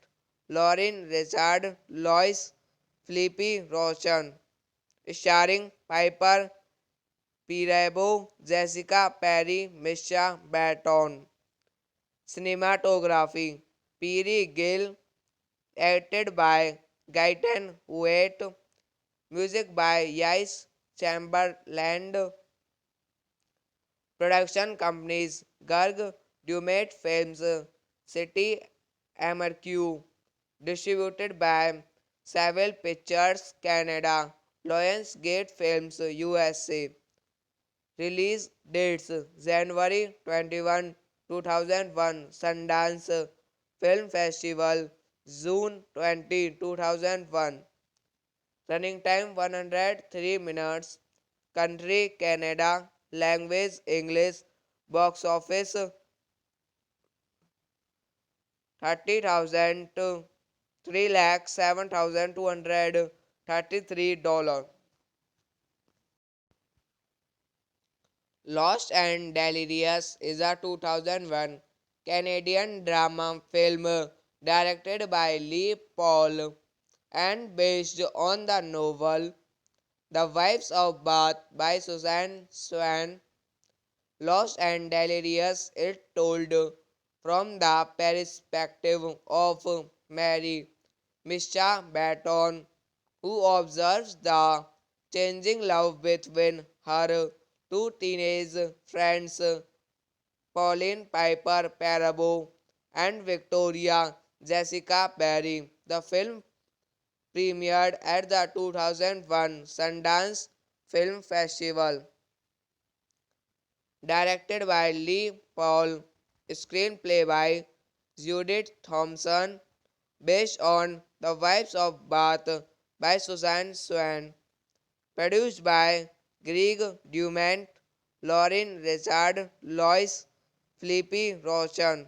Lauren Richard, Lois Felipe Roshan, starring Piper Perabo, Jessica Perry, Misha Barton. Cinematography Piri Gill, edited by Gaiten Wait, music by Yais Chamberlain, production companies Garg Dumate Films, City MRQ, distributed by Savile Pictures Canada, Lionsgate Films USA. Release dates January 21, 2001 Sundance Film Festival, June 20, 2001. Running time 103 minutes. Country Canada. Language English. Box office 30,000 to 3,07,233 dollars. Lost and Delirious is a 2001 Canadian drama film directed by Lee Paul and based on the novel The Wives of Bath by Susan Swan. Lost and Delirious is told from the perspective of Mary Mischa Baton, who observes the changing love between her two teenage friends, Pauline Piper Parabo and Victoria Jessica Barry. The film premiered at the 2001 Sundance Film Festival. Directed by Lee Paul, screenplay by Judith Thompson, based on The Wives of Bath by Susan Swan, produced by Greg Dumont, Lauren Richard, Lois Felipe Rochan,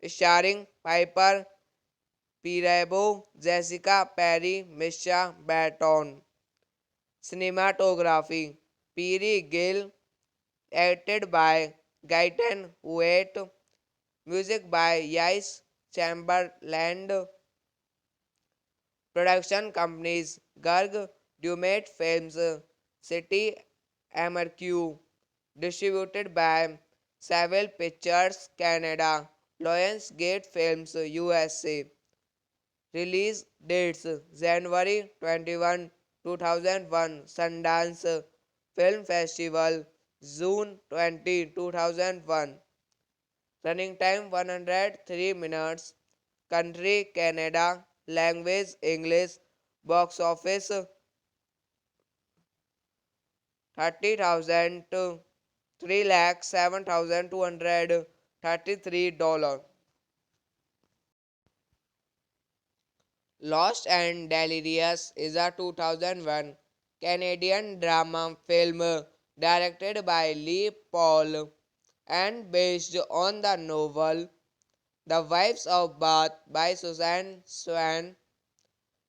starring Piper Perabo, Jessica Perry, Misha Baton. Cinematography Perry Gill, edited by Gaiten Wait, music by Yais Chamberlain, production companies Garg Dumate Films, City MRQ, distributed by Savile Pictures Canada, Lionsgate Films USA. Release dates January 21, 2001 Sundance Film Festival, June 20, 2001. Running time 103 minutes. Country Canada. Language English. Box office 30,000 to 3,07,233 dollars. Lost and Delirious is a 2001 Canadian drama film directed by Lee Paul and based on the novel The Wives of Bath by Susan Swan.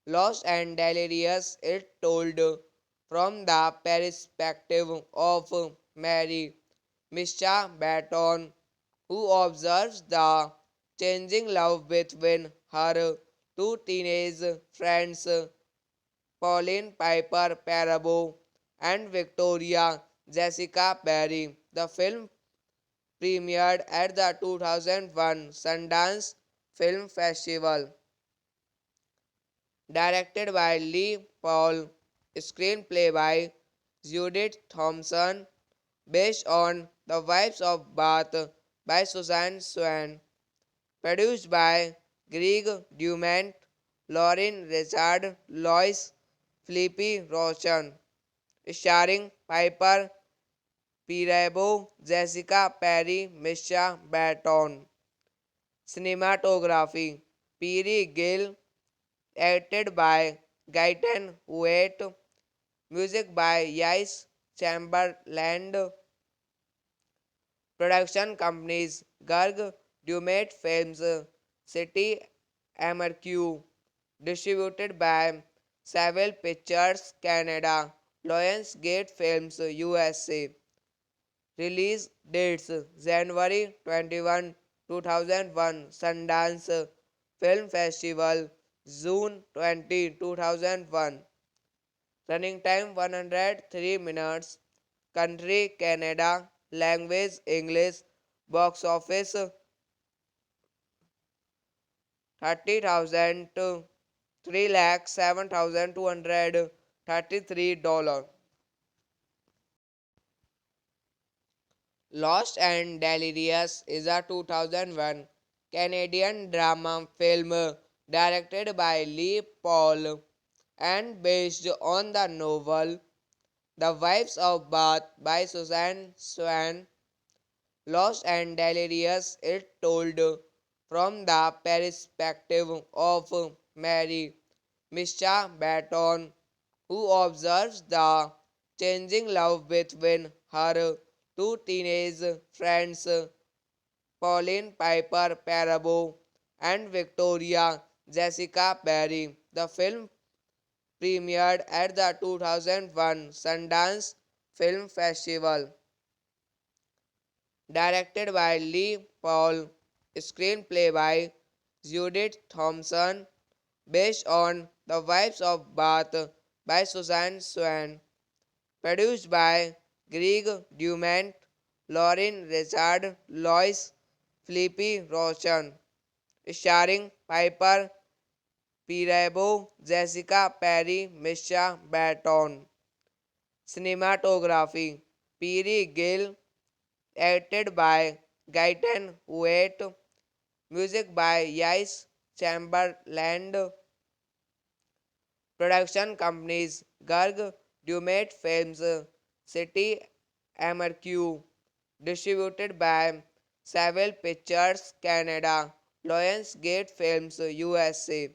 Lost and Delirious is told from the perspective of Mary Mischa Baton, who observes the changing love between her two teenage friends, Pauline Piper Parabo and Victoria Jessica Barry. The film premiered at the 2001 Sundance Film Festival. Directed by Lee Paul, screenplay by Judith Thompson, based on The Wives of Bath by Susan Swan, produced by Greg Dumont, Lauren Richard, Lois Felipe Rochan, starring Piper Perabo, Jessica Perry, Misha Baton. Cinematography Perry Gill, edited by Gaiten Wait, music by Yais Chamberlain, production companies Garg Dumate Films, City MRQ, distributed by Savile Pictures Canada, Lionsgate Films USA. Release dates January 21, 2001 Sundance Film Festival, June 20, 2001. Running time 103 minutes. Country Canada. Language English. Box office 30,000 to 3,07,233 dollars. Lost and Delirious is a 2001 Canadian drama film directed by Lee Paul and based on the novel The Wives of Bath by Suzanne Swan. Lost and Delirious, it told from the perspective of Mary Mischa Baton, who observes the changing love between her two teenage friends, Pauline Piper Parabo and Victoria Jessica Barry. The film premiered at the 2001 Sundance Film Festival. Directed by Lee Paul, screenplay by Judith Thompson, based on The Wives of Bath by Suzanne Swan, produced by Greg Dumont, Lauren Richard, Lois Felipe Roshan, starring Piper Perabo, Jessica Perry, Misha Baton. Cinematography Piri Gill, edited by Gaiten Wait, music by Yais Chamberlain, production companies Garg Dumate Films, City MRQ, distributed by Savile Pictures Canada, Lionsgate Films USA.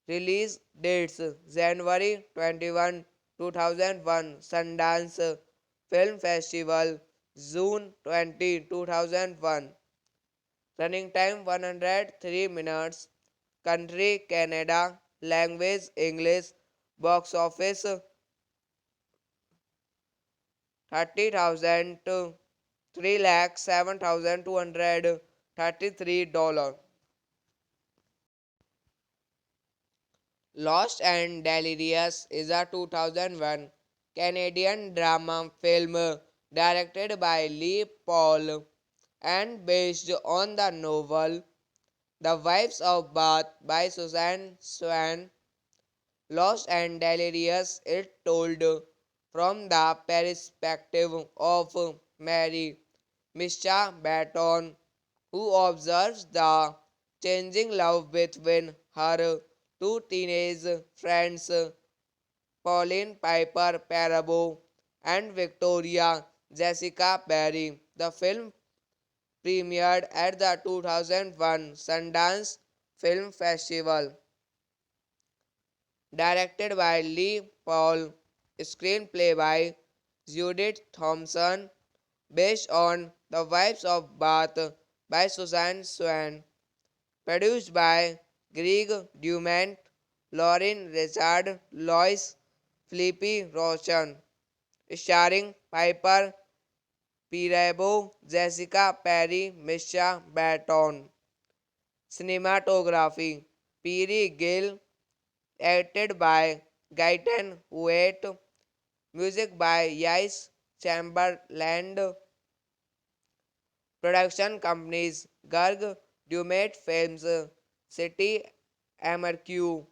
Release dates January 21, 2001 Sundance Film Festival, June 20, 2001. Running time 103 minutes. Country Canada. Language English. Box office 30,000 to 3,07,233 dollars. Lost and Delirious is a 2001 Canadian drama film directed by Lee Paul and based on the novel The Wives of Bath by Suzanne Swan. Lost and Delirious, it told from the perspective of Mary Mischa Baton, who observes the changing love between her two teenage friends, Pauline Piper Parabo and Victoria Jessica Barry. The film premiered at the 2001 Sundance Film Festival. Directed by Lee Paul, screenplay by Judith Thompson, based on The Wives of Bath by Suzanne Swan, produced by Greg Dumont, Lauren Richard, Lois Felipe Roshan, starring Piper Perabo, Jessica Perry, Misha Baton. Cinematography Piri Gill, edited by Gaiten Wait, music by Yais Chamberlain, production companies Garg Dumate Films, City MRQ,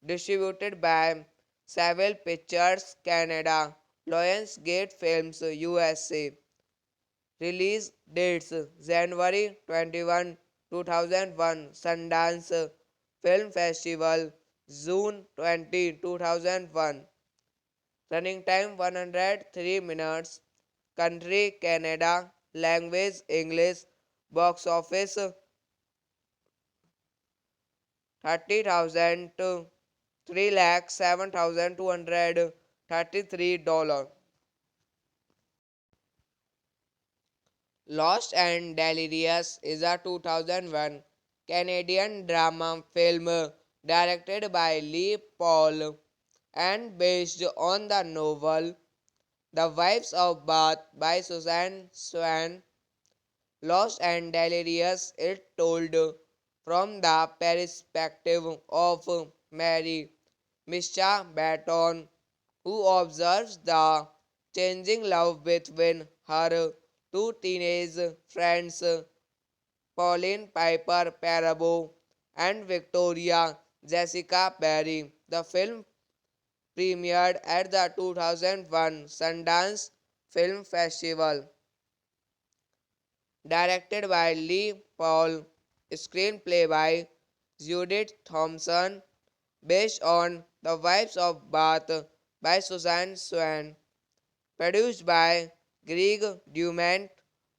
distributed by Savile Pictures Canada, Lionsgate Films USA. Release dates January 21, 2001 Sundance Film Festival, June 20, 2001. Running time 103 minutes. Country Canada. Language English. Box office 30,000 to 3,07,233 dollars. Lost and Delirious is a 2001 Canadian drama film directed by Lee Paul and based on the novel The Wives of Bath by Suzanne Swan. Lost and Delirious, it told from the perspective of Mary Mischa Baton, who observes the changing love between her two teenage friends, Pauline Piper Parabo and Victoria Jessica Barry. The film premiered at the 2001 Sundance Film Festival. Directed by Lee Paul, screenplay by Judith Thompson, based on The Wives of Bath by Suzanne Swan, Produced by Greg Dumont,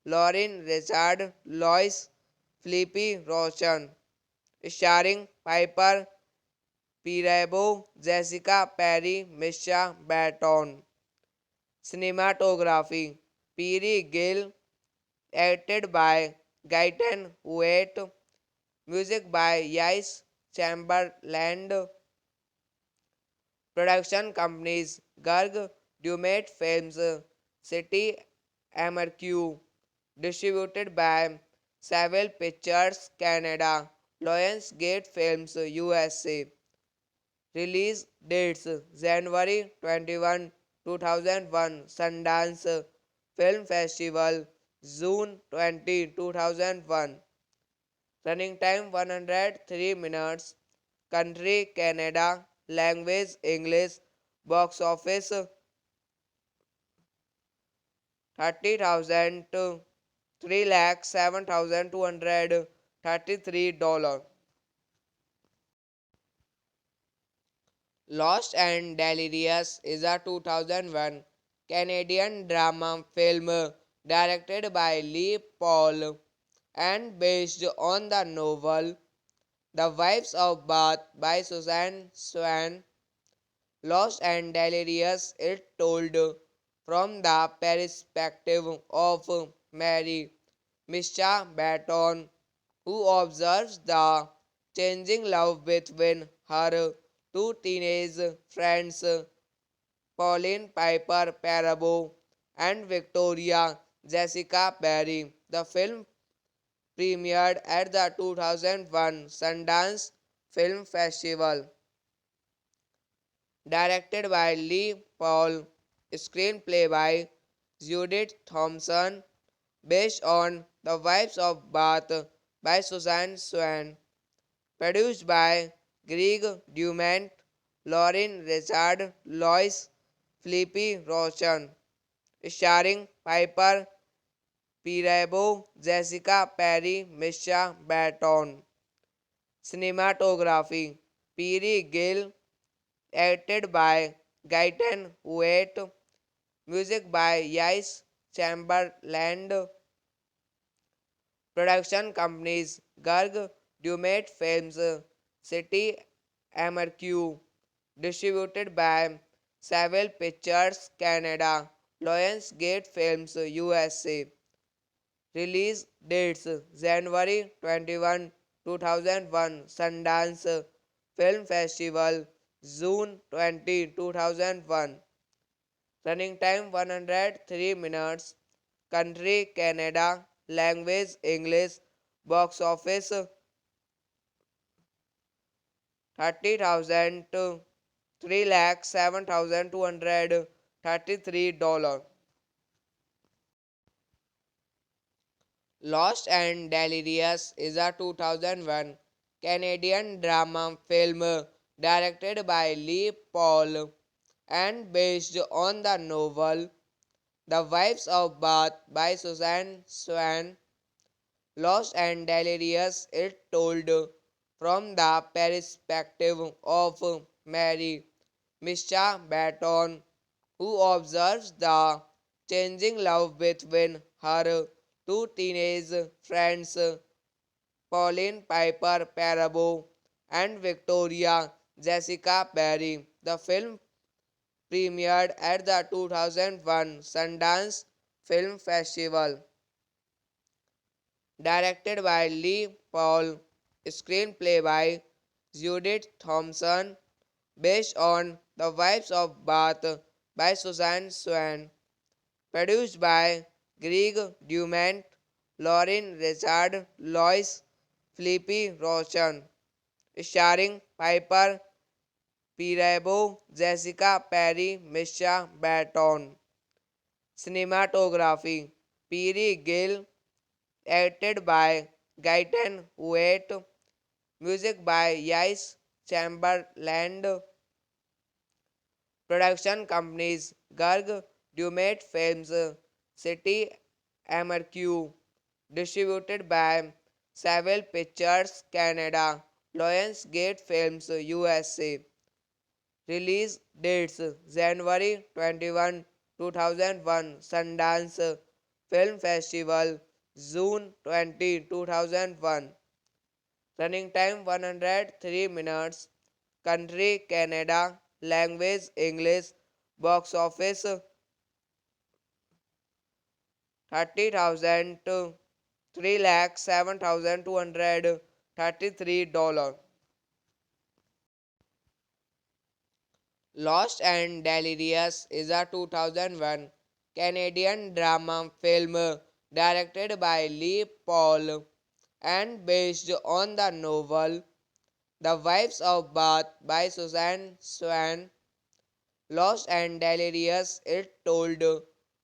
Lauren Richard, Lois Felipe Roshan. Starring Piper Perabo, Jessica Perry, Misha Barton. Cinematography Piri Gill, edited by Gaiten Wait, music by Yais Chamberlain, production companies Garg Dumate Films, City MRQ, distributed by Savile Pictures Canada, Lionsgate Films USA. Release dates January 21, 2001 Sundance Film Festival, June 20, 2001. Running time 103 minutes. Country Canada. Language English. Box office 30,000 to 3,07,233 dollars. Lost and Delirious is a 2001 Canadian drama film directed by Lee Paul and based on the novel The Wives of Bath by Suzanne Swan. Lost and Delirious is told from the perspective of Mary Misha Baton, who observes the changing love between her two teenage friends, Pauline Piper Perabo and Victoria Jessica Barry. The film premiered at the 2001 Sundance Film Festival. Directed by Lee Paul, screenplay by Judith Thompson, based on The Wives of Bath by Suzanne Swan, produced by Greg Dumont, Lauren Richard, Lois Felipe Roshan, starring Piper Perabo, Jessica Perry, Misha Barton. Cinematography Piri Gill, edited by Gaiten Wait, music by Yais Chamberlain, production companies Garg Dumate Films, City MRQ, distributed by Savile Pictures Canada, Lionsgate Films USA. Release dates January 21, 2001 Sundance Film Festival, June 20, 2001. Running time 103 minutes. Country Canada. Language English. Box office 30,000 to 3,07,233 dollars. Lost and Delirious is a 2001 Canadian drama film directed by Lee Paul and based on the novel The Wives of Bath by Suzanne Swan. Lost and Delirious is told from the perspective of Mary Misha Baton, who observes the changing love between her two teenage friends, Pauline Piper Perabo and Victoria Jessica Barry. The film premiered at the 2001 Sundance Film Festival. Directed by Lee Paul, screenplay by Judith Thompson, based on The Wives of Bath by Suzanne Swan, produced by Greg Dumont, Lauren Richard, Lois Felipe Roshan, starring Piper Perabo, Jessica Perry, Misha Barton. Cinematography Piri Gill, edited by Gaiten Wait, music by Yais Chamberlain, production companies Garg Dumate Films, City MRQ, distributed by Savile Pictures Canada, Lionsgate Films USA. Release dates January 21, 2001 Sundance Film Festival, June 20, 2001. Running time 103 minutes. Country Canada. Language English. Box office 30,000 to 3,07,233 dollars. Lost and Delirious is a 2001 Canadian drama film directed by Lee Paul and based on the novel The Wives of Bath by Suzanne Swan. Lost and Delirious is told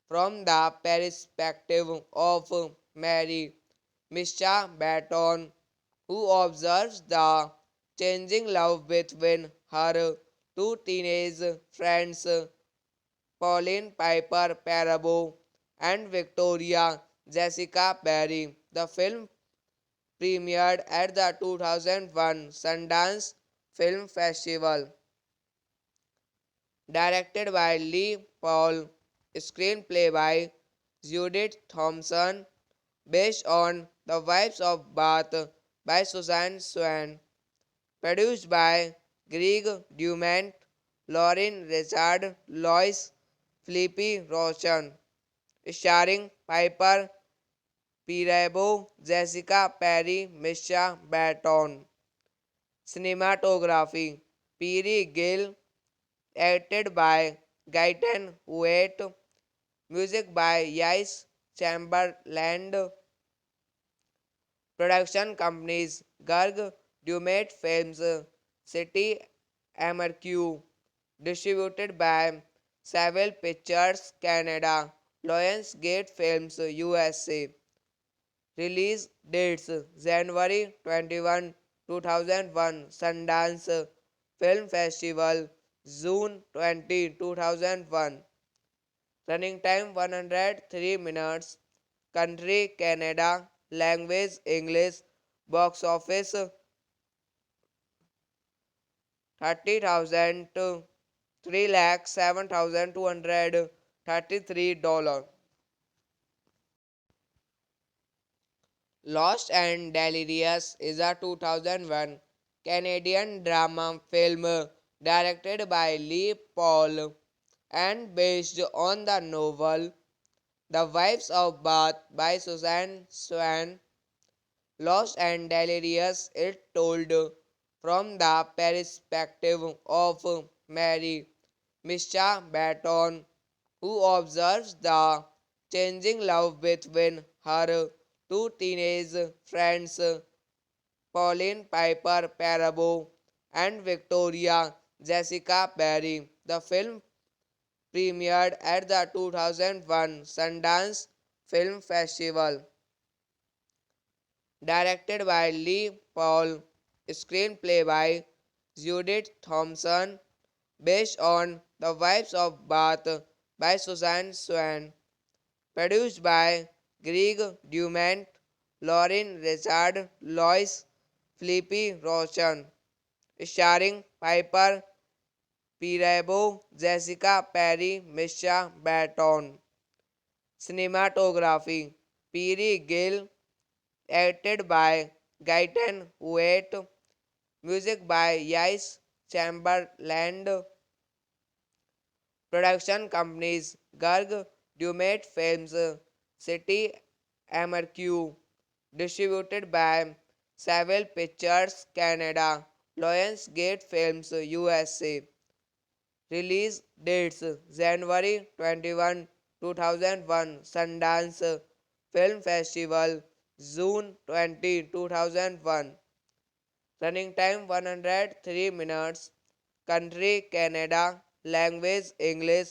from the perspective of Mary Mischa Baton, who observes the changing love between her two teenage friends, Pauline Piper Parabo and Victoria Jessica Barry. The film premiered at the 2001 Sundance Film Festival. Directed by Lee Paul, screenplay by Judith Thompson, based on The Wives of Bath by Suzanne Swan, produced by Greg Dumont, Lauren Richard, Lois Felipe Roshan, starring Piper Perabo, Jessica Perry, Misha Baton. Cinematography Perry Gill, edited by Gaiten Huet, music by Yais Chamberlain, production companies Garg Dumate Films, City MRQ, distributed by Savile Pictures Canada, Lionsgate Films USA. Release dates January 21, 2001 Sundance Film Festival, June 20, 2001. Running time 103 minutes. Country Canada. Language English. Box office 30,000 to 3,07,233 dollars. Lost and Delirious is a 2001 Canadian drama film directed by Lee Paul and based on the novel The Wives of Bath by Suzanne Swan. Lost and Delirious is told from the perspective of Mary Mischa Baton, who observes the changing love between her two teenage friends, Pauline Piper Parabo and Victoria Jessica Barry. The film premiered at the 2001 Sundance Film Festival. Directed by Lee Paul, screenplay by Judith Thompson, based on The Wives of Bath by Suzanne Swan, produced by Greg Dumont, Lauren Richard, Lois Felipe Roshan, starring Piper Perabo, Jessica Perry, Misha Baton. Cinematography Perry Gill, edited by Gaiten Huet, music by Yais Chamberlain, production companies Garg Dumate Films, City MRQ, distributed by Savile Pictures Canada, Lionsgate Films USA. Release dates January 21, 2001 Sundance Film Festival, June 20, 2001. Running time 103 minutes. Country Canada. Language English.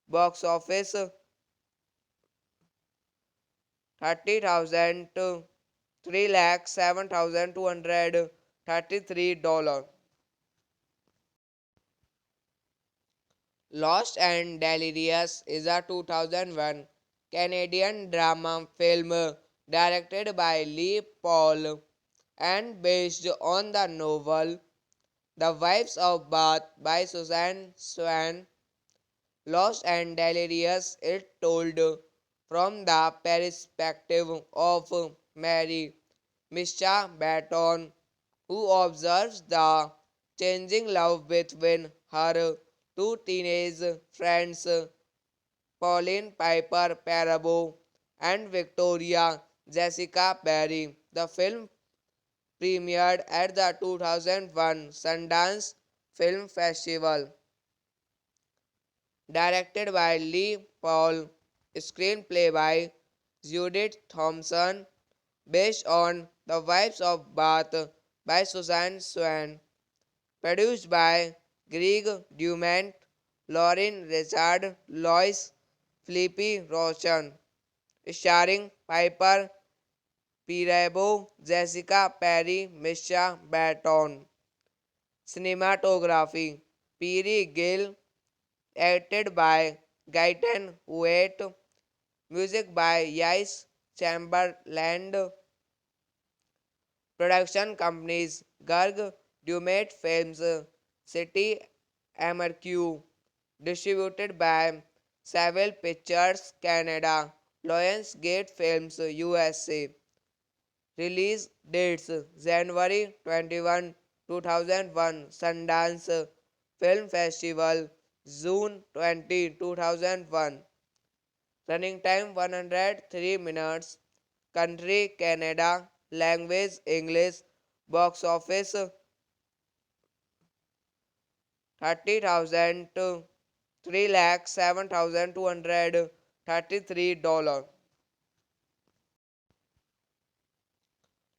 Box office 30,000 to 3,07,233 dollars. Lost and Delirious is a 2001 Canadian drama film directed by Lee Paul and based on the novel The Wives of Bath by Suzanne Swan. Lost and Delirious, it told from the perspective of Mary Mischa Baton, who observes the changing love between her two teenage friends, Pauline Piper Parabo and Victoria Jessica Barry. The film premiered at the 2001 Sundance Film Festival. Directed by Lee Paul, screenplay by Judith Thompson, based on The Wives of Bath by Suzanne Swan, produced by Greg Dumont, Lauren Richard, Lois Felipe Rochan, starring Piper Perabo, Jessica Perry, Misha Baton. Cinematography Piri Gill, edited by Gaiten Wait, music by Yais Chamberlain, production companies Garg Dumate Films, City MRQ, distributed by Savile Pictures Canada, Lionsgate Films USA. Release dates January 21, 2001 Sundance Film Festival, June 20, 2001. Running time 103 minutes. Country Canada. Language English. Box office 30,000 to 3,07,233 dollars.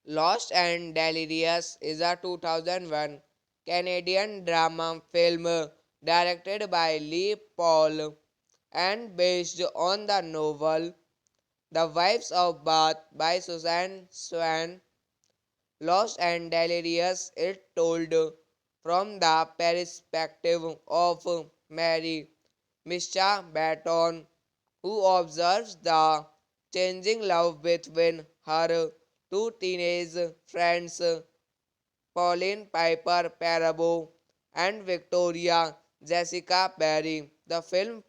Lost and Delirious is a 2001 Canadian drama film directed by Lee Paul and based on the novel The Wives of Bath by Suzanne Swan. Lost and Delirious, it told from the perspective of Mary Mischa Baton, who observes the changing love between her two teenage friends, Pauline Piper Parabo and Victoria Jessica Barry. The film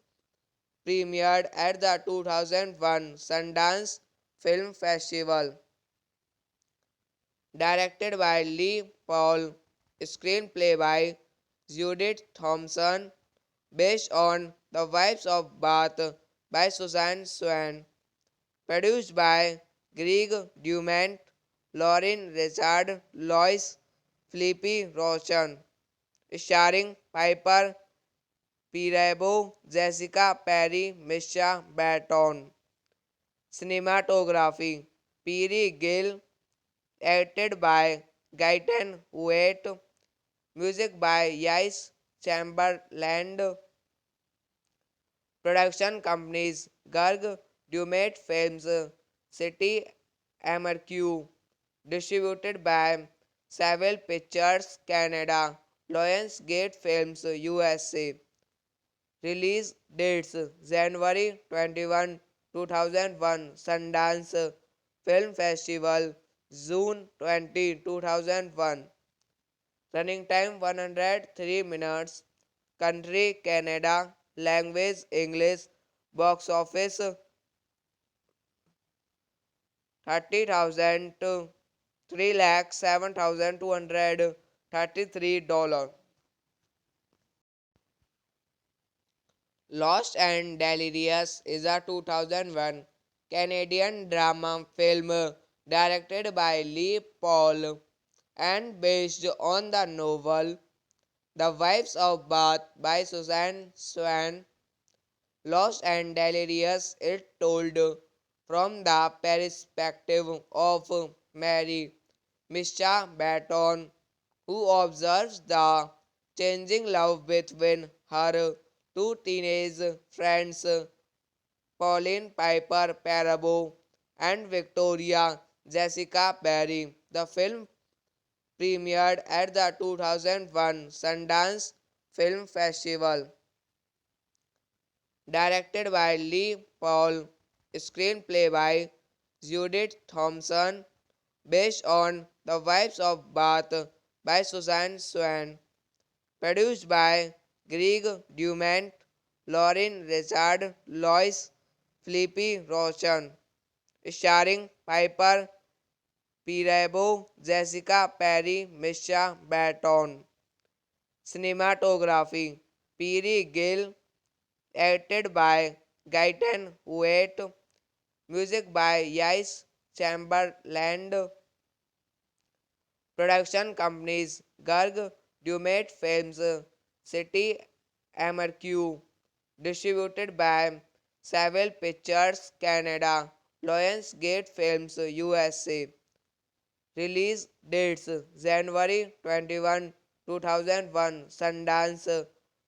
premiered at the 2001 Sundance Film Festival. Directed by Lee Paul, screenplay by Judith Thompson, based on The Wives of Bath by Suzanne Swan, produced by Greg Dumont, Lauren Richard, Lois Felipe Rochan, starring Piper Perabo, Jessica Perry, Misha Baton. Cinematography Piri Gill, edited by Gaiten Wait, music by Yais Chamberlain, production companies Garg Dumate Films, City MRQ, distributed by Savile Pictures Canada, Lionsgate Films USA. Release dates January 21, 2001 Sundance Film Festival, June 20, 2001. Running time 103 minutes. Country Canada. Language English. Box office 30,000 to 3,07,233 dollars. Lost and Delirious is a 2001 Canadian drama film directed by Lee Paul and based on the novel The Wives of Bath by Suzanne Swan. Lost and Delirious, it told from the perspective of Mary Mischa Baton, who observes the changing love between her two teenage friends, Pauline Piper Parabo and Victoria Jessica Barry. The film premiered at the 2001 Sundance Film Festival. Directed by Lee Paul, screenplay by Judith Thompson, based on The Wives of Bath by Suzanne Swan, produced by Greg Dumont, Lauren Richard, Lois Felipe Roshan, starring Piper Perabo, Jessica Perry, Misha Barton. Cinematography Piri Gill, edited by Gaiten Huet, music by Yais Chamberlain, production companies Garg Dumet Films, City MRQ, distributed by Savile Pictures Canada, Lionsgate Films USA. Release dates January 21, 2001 Sundance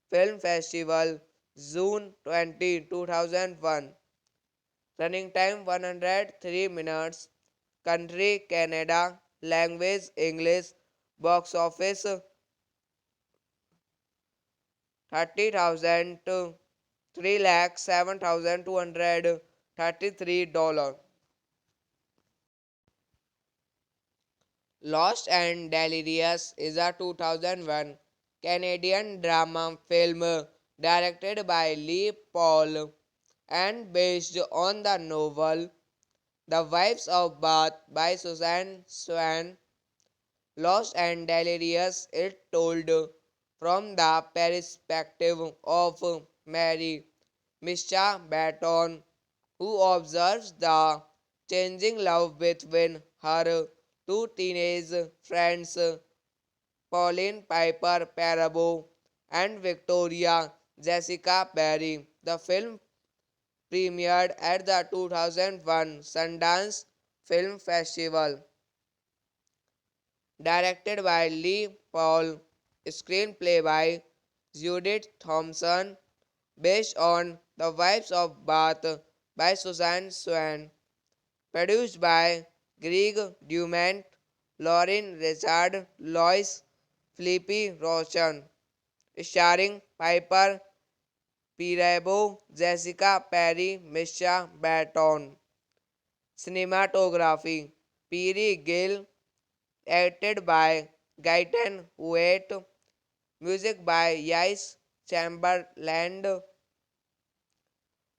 Film Festival, June 20, 2001. Running time 103 minutes. Country Canada. Language English. Box office 30,000 to 3,07,233 dollars. Lost and Delirious is a 2001 Canadian drama film directed by Lee Paul and based on the novel The Wives of Bath by Suzanne Swan. Lost and Delirious is told from the perspective of Mary, Misha Baton, who observes the changing love between her two teenage friends, Pauline Piper Parabo and Victoria Jessica Perry. The film premiered at the 2001 Sundance Film Festival. Directed by Lee Paul, screenplay by Judith Thompson, based on The Wives of Bath by Suzanne Swan, produced by Greg Dumont, Lauren Richard, Lois Felipe Roshan, starring Piper Perabo, Jessica Perry, Misha Barton. Cinematography Piri Gill, edited by Gaiten Huet, music by Yais Chamberlain,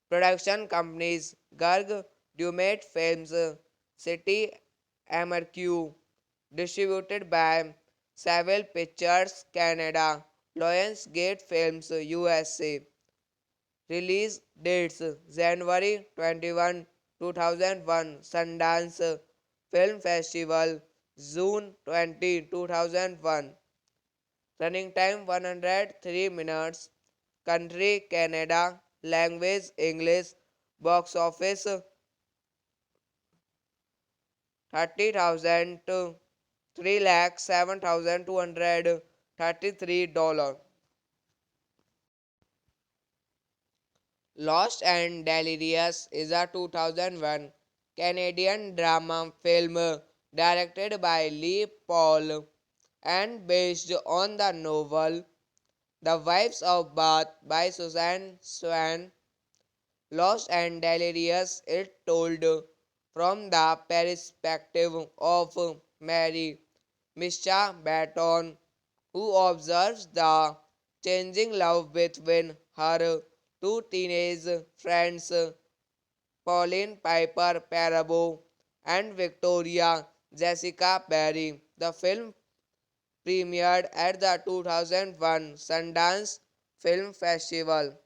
production companies Garg Dumet Films, City MRQ, distributed by Savile Pictures Canada, Lionsgate Films USA. Release dates January 21, 2001 Sundance Film Festival, June 20, 2001. Running time 103 minutes. Country Canada. Language English. Box office 30,000 to 3,07,233 dollars. Lost and Delirious is a 2001 Canadian drama film directed by Lee Paul and based on the novel The Wives of Bath by Suzanne Swan. Lost and Delirious is told from the perspective of Mary, Misha Baton, who observes the changing love between her two teenage friends, Pauline Piper Parabo and Victoria Jessica Perry. The film premiered at the 2001 Sundance Film Festival.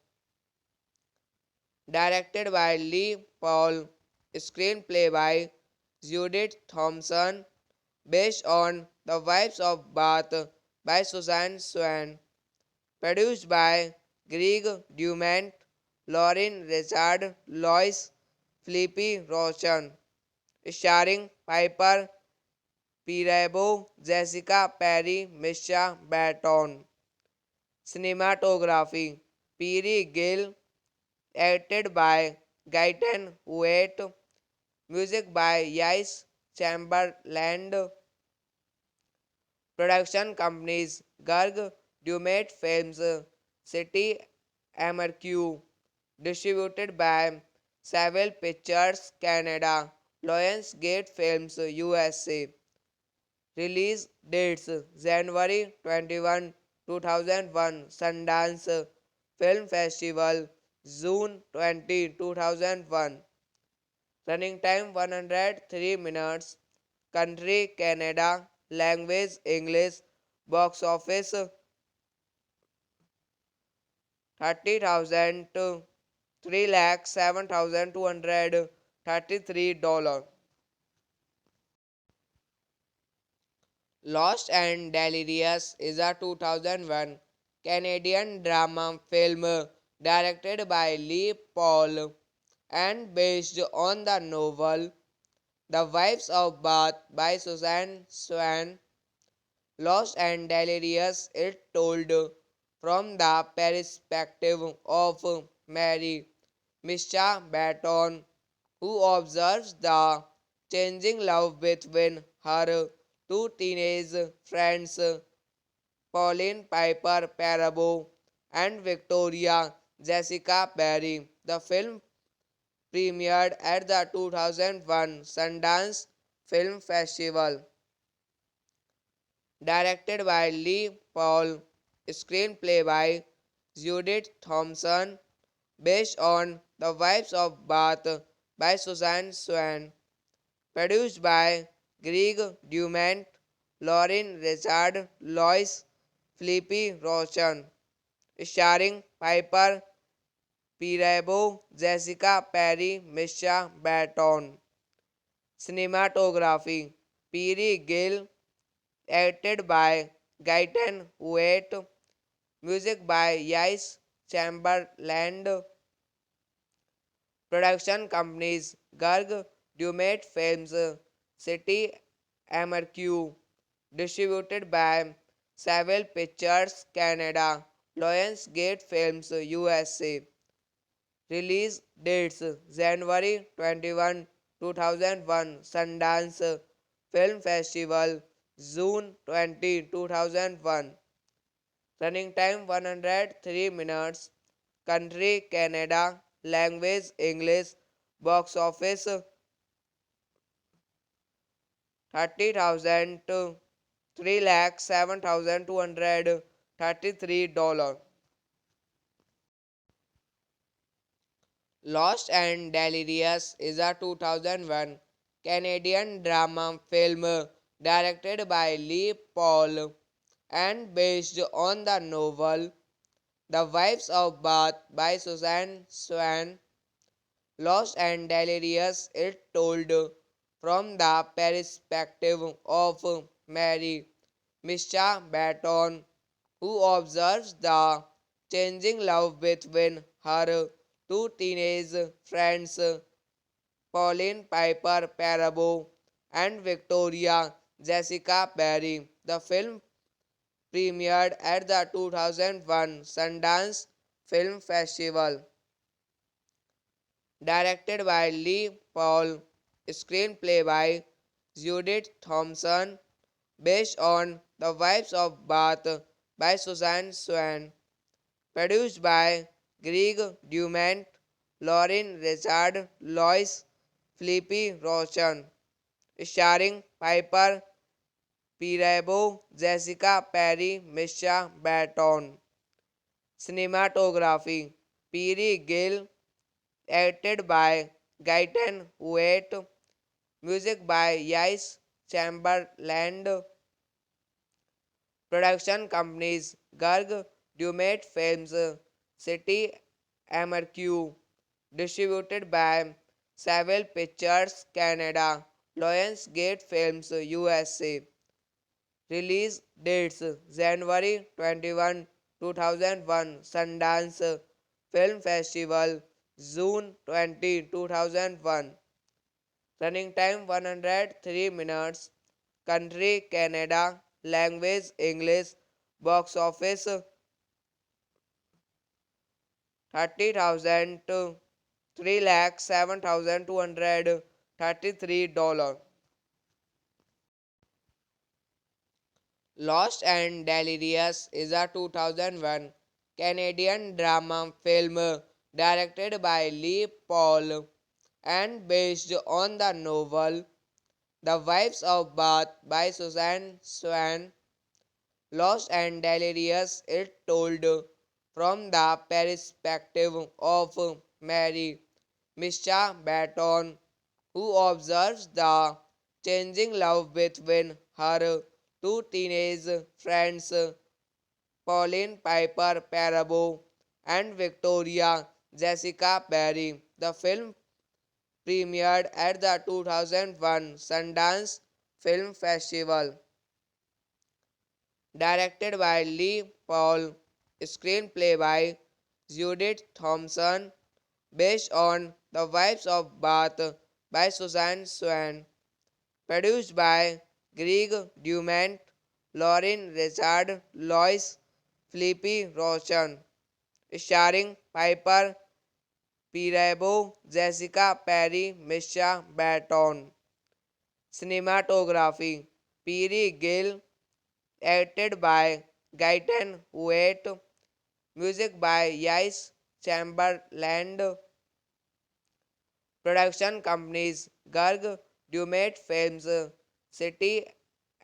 Directed by Lee Paul, screenplay by Judith Thompson, based on The Wives of Bath by Suzanne Swan, produced by Greg Dumont, Lauren Richard, Lois Felipe Roshan, starring Piper Perabo, Jessica Perry, Misha Barton. Cinematography Piri Gill, edited by Gaiten Huet, music by Yais Chamberlain, production companies Garg Dumet Films, City MRQ, distributed by Savile Pictures Canada, Lionsgate Films USA. Release dates January 21, 2001 Sundance Film Festival, June 20, 2001. Running time 103 minutes. Country Canada. Language English. Box office 30,000 to 3,07,233 dollars. Lost and Delirious is a 2001 Canadian drama film directed by Lee Paul and based on the novel The Wives of Bath by Suzanne Swan. Lost and Delirious is told from the perspective of Mary Misha Baton, who observes the changing love between her two teenage friends, Pauline Piper Parabo and Victoria Jessica Barry. The film premiered at the 2001 Sundance Film Festival. Directed by Lee Paul, screenplay by Judith Thompson, based on The Wives of Bath by Suzanne Swan, produced by Greg Dumont, Lauren Richard, Lois Felipe Rochan, starring Piper Perabo, Jessica Perry, Misha Baton. Cinematography Piri Gill, edited by Gaiten Wait, music by Yais Chamberlain, production companies Garg Dumate Films, City MRQ, distributed by Savile Pictures Canada, Lionsgate Films USA. Release dates January 21, 2001 Sundance Film Festival, June 20, 2001. Running time 103 minutes. Country Canada. Language English. Box office 30,000 to 3,07,233 dollars. Lost and Delirious is a 2001 Canadian drama film directed by Lee Paul and based on the novel The Wives of Bath by Suzanne Swan. Lost and Delirious is told from the perspective of Mary Misha Baton, who observes the changing love between her two teenage friends, Pauline Piper Parabo and Victoria Jessica Barry. The film premiered at the 2001 Sundance Film Festival. Directed by Lee Paul, screenplay by Judith Thompson, based on The Wives of Bath by Suzanne Swan, produced by Greg Dumont, Lauren Richard, Lois Felipe Rochan, starring Piper Perabo, Jessica Perry, Misha Baton. Cinematography Piri Gill, edited by Gaiten Wait, music by Yais Chamberlain, production companies Garg Dumate Films, City MRQ, distributed by Savile Pictures Canada, Lionsgate Films USA. Release dates January 21, 2001 Sundance Film Festival, June 20, 2001. Running time 103 minutes. Country Canada. Language English. Box office 30,000 to 3,07,233 dollars. Lost and Delirious is a 2001 Canadian drama film directed by Lee Paul and based on the novel The Wives of Bath by Suzanne Swan. Lost and Delirious is told from the perspective of Mary Misha Baton, who observes the changing love between her two teenage friends, Pauline Piper Parabo and Victoria Jessica Perry. The film premiered at the 2001 Sundance Film Festival. Directed by Lee Paul, screenplay by Judith Thompson, based on The Wives of Bath by Suzanne Swan, produced by Greg Dumont, Lauren Richard, Lois Felipe Roshan, starring Piper Perabo, Jessica Perry, Misha Baton. Cinematography Perry Gill, edited by Gaiten Huet, music by Yais Chamberlain, production companies Garg Dumate Films, City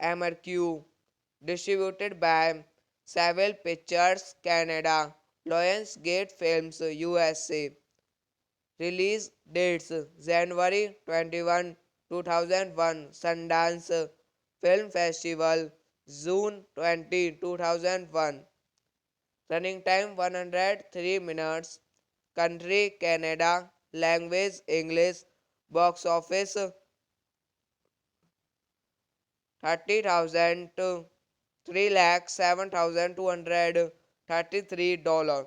MRQ, distributed by Savile Pictures Canada, Lionsgate Films USA. Release dates January 21, 2001 Sundance Film Festival, June 20, 2001. Running time 103 minutes. Country Canada. Language English. Box office 30,000 to 3,07,233 dollars.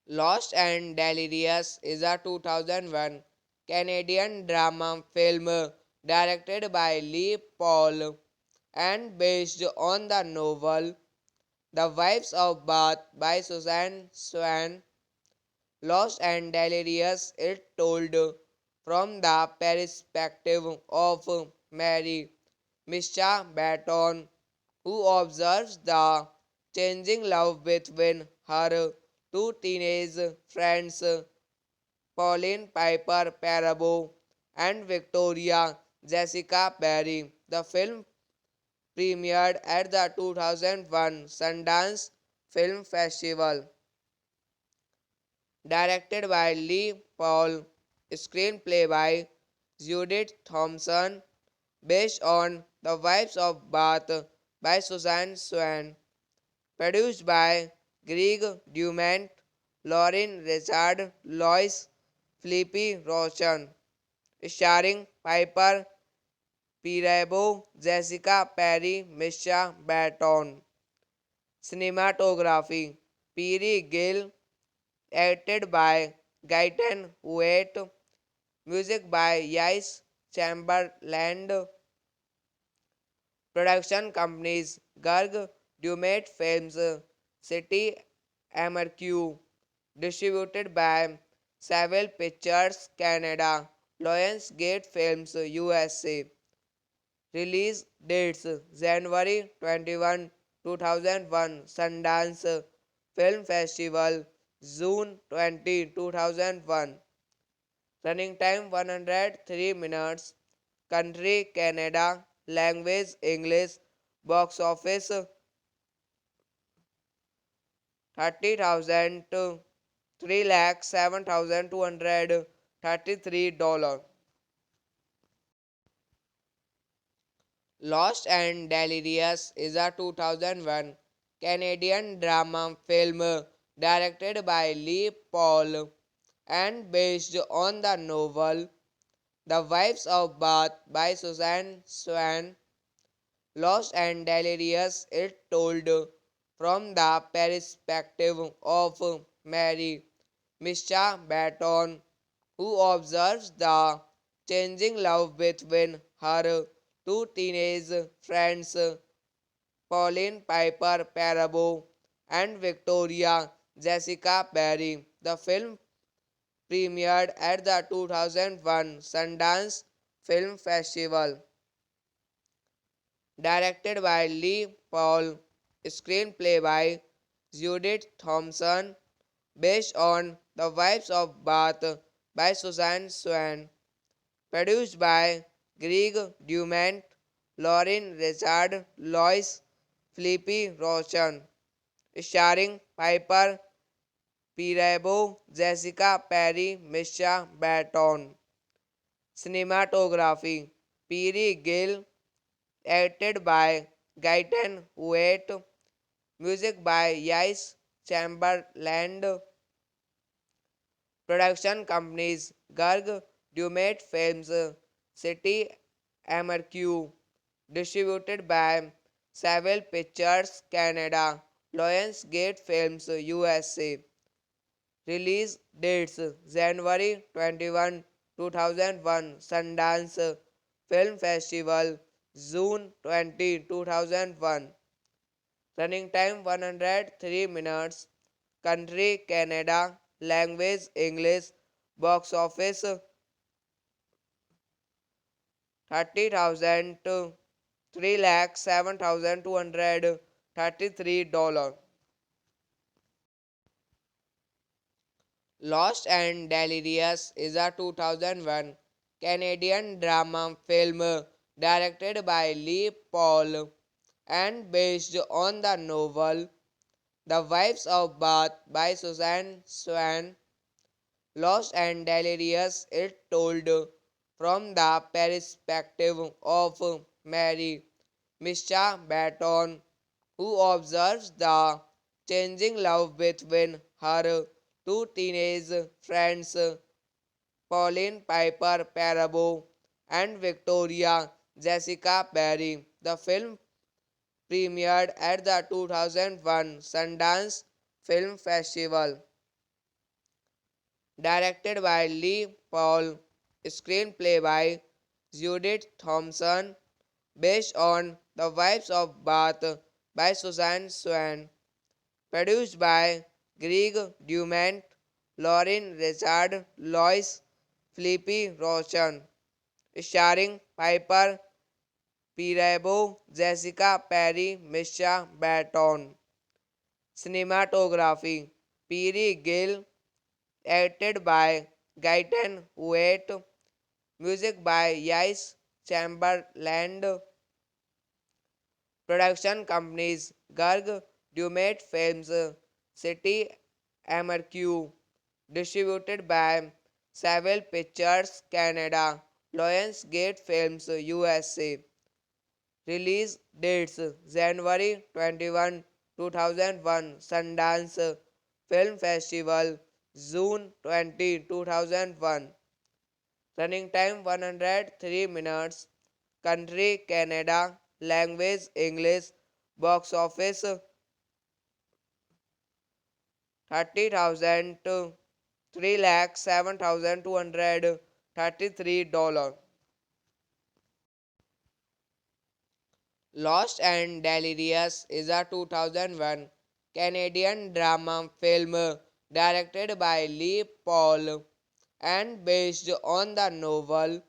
Lost and Delirious is a 2001 Canadian drama film directed by Lee Paul and based on the novel The Wives of Bath by Suzanne Swan. Lost and Delirious is told from the perspective of Mary Misha Baton, who observes the changing love between her two teenage friends, Pauline Piper Parabo and Victoria Jessica Perry. The film premiered at the 2001 Sundance Film Festival. Directed by Lee Paul, screenplay by Judith Thompson, based on The Wives of Bath by Suzanne Swan, produced by Greg Dumont, Lauren Richard, Lois Felipe Roshan, starring Piper Perabo, Jessica Perry, Misha Baton. Cinematography Perry Gill, edited by Gaiten Huet, music by Yais Chamberlain, production companies Garg Dumate Films, City MRQ, distributed by Savile Pictures Canada, Lionsgate Films USA. Release dates January 21, 2001 Sundance Film Festival, June 20, 2001. Running time 103 minutes. Country Canada. Language English. Box office 30,000 to 3,07,233 dollars. Lost and Delirious is a 2001 Canadian drama film directed by Lee Paul and based on the novel The Wives of Bath by Suzanne Swan. Lost and Delirious is told from the perspective of Mary Misha Baton, who observes the changing love between her two teenage friends, Pauline Piper Parabo and Victoria Jessica Perry. The film premiered at the 2001 Sundance Film Festival. Directed by Lee Paul, screenplay by Judith Thompson, based on The Wives of Bath by Suzanne Swan, produced by Greg Dumont, Lauren Richard, Lois Felipe Roshan, starring Piper Perabo, Jessica Perry, Misha Barton. Cinematography Piri Gill, edited by Gaiten Huet, music by Yais Chamberlain, production companies Garg Dumet Films, City MRQ, distributed by Savile Pictures Canada, Lionsgate Films USA. Release dates January 21, 2001 Sundance Film Festival, June 20, 2001. Running time 103 minutes. Country Canada. Language English. Box office 30,000 to 3,07,233 dollars. Lost and Delirious is a 2001 Canadian drama film directed by Lee Paul and based on the novel The Wives of Bath by Suzanne Swan. Lost and Delirious is told from the perspective of Mary Misha Baton, who observes the changing love between her two teenage friends, Pauline Piper Parabo and Victoria Jessica Perry. The film premiered at the 2001 Sundance Film Festival. Directed by Lee Paul, screenplay by Judith Thompson, based on The Wives of Bath by Suzanne Swan, produced by Greg Dumont, Lauren Richard, Lois Felipe Roshan, starring Piper Perabo, Jessica Perry, Misha Barton. Cinematography Piri Gill, edited by Gaiten Huet, music by Yais Chamberlain, production companies Garg Dumet Films, City MRQ, distributed by Savile Pictures Canada, Lionsgate Films USA. Release dates January 21, 2001 Sundance Film Festival, June 20, 2001. Running time 103 minutes. Country Canada. Language English. Box office 30,000 to 3,07,233 dollars. Lost and Delirious is a 2001 Canadian drama film directed by Lee Paul and based on the novel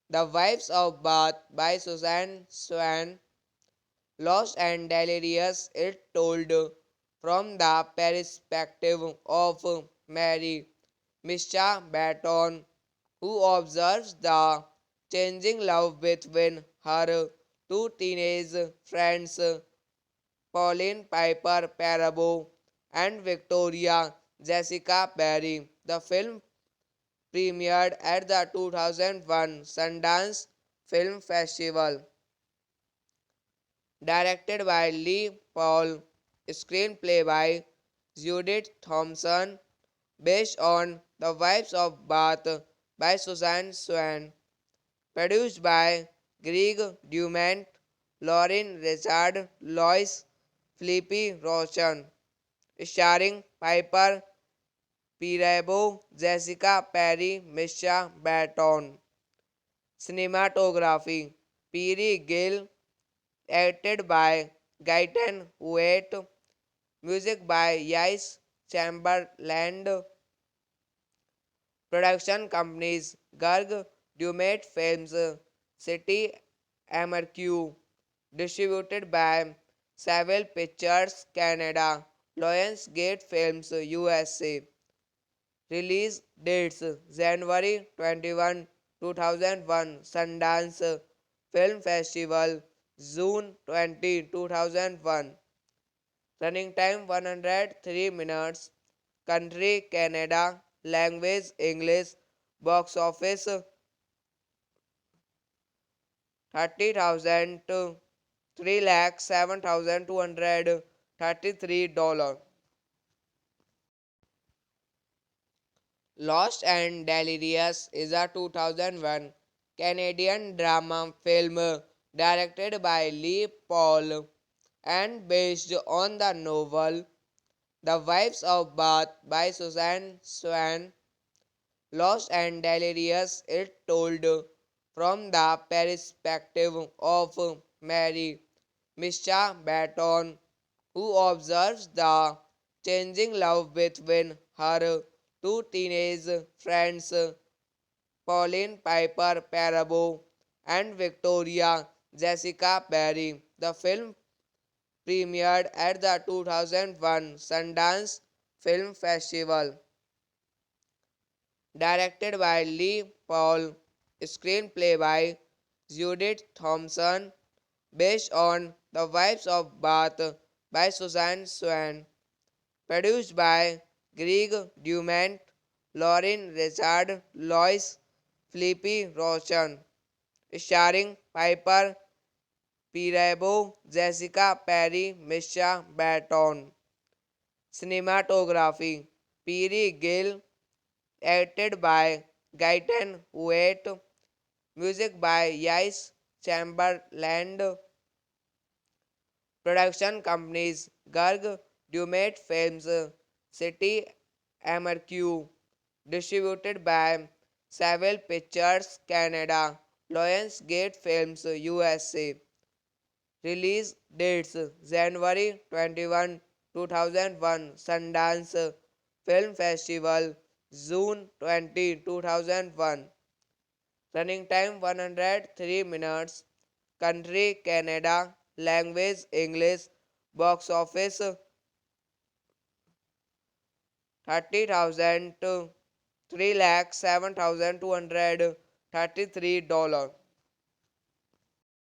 The Wives of Bath by Suzanne Swan. Lost and Delirious is told from the perspective of Mary Misha Baton, who observes the changing love between her two teenage friends, Pauline Piper Parabo and Victoria Jessica Perry. The film premiered at the 2001 Sundance Film Festival. Directed by Lee Paul, screenplay by Judith Thompson, based on The Wives of Bath by Suzanne Swan, produced by Greg Dumont, Lauren Richard, Lois Felipe Roshan, starring Piper Perabo, Jessica Perry, Misha Barton. Cinematography Piri Gill, edited by Gaiten Huet, music by Yais Chamberlain, production companies Garg Dumet Films, City MRQ, distributed by Savile Pictures Canada, Lionsgate Films USA. Release dates January 21, 2001 Sundance Film Festival, June 20, 2001. Running time 103 minutes. Country Canada. Language English. Box office 30,000 to 3,07,233 dollars. Lost and Delirious is a 2001 Canadian drama film directed by Lee Paul and based on the novel The Wives of Bath by Susan Swan. Lost and Delirious is told from the perspective of Mary Mischa Baton, who observes the changing love between her two teenage friends, Pauline Piper Parabo and Victoria Jessica Barry. The film premiered at the 2001 Sundance Film Festival. Directed by Lee Paul, screenplay by Judith Thompson, based on The Wives of Bath by Susan Swan, produced by Greg Dumont, Lauren Richard, Lois Felipe Roshan, starring Piper Perabo, Jessica Perry, Misha Baton. Cinematography Perry Gill, edited by Gaiten Wait, music by Yais Chamberlain, production companies Garg Dumate Films, City MRQ, distributed by Savile Pictures Canada, Lionsgate Films USA. Release dates January 21, 2001 Sundance Film Festival, June 20, 2001. Running time 103 minutes. Country Canada. Language English. Box office 30,000 to 3,07,233 dollars.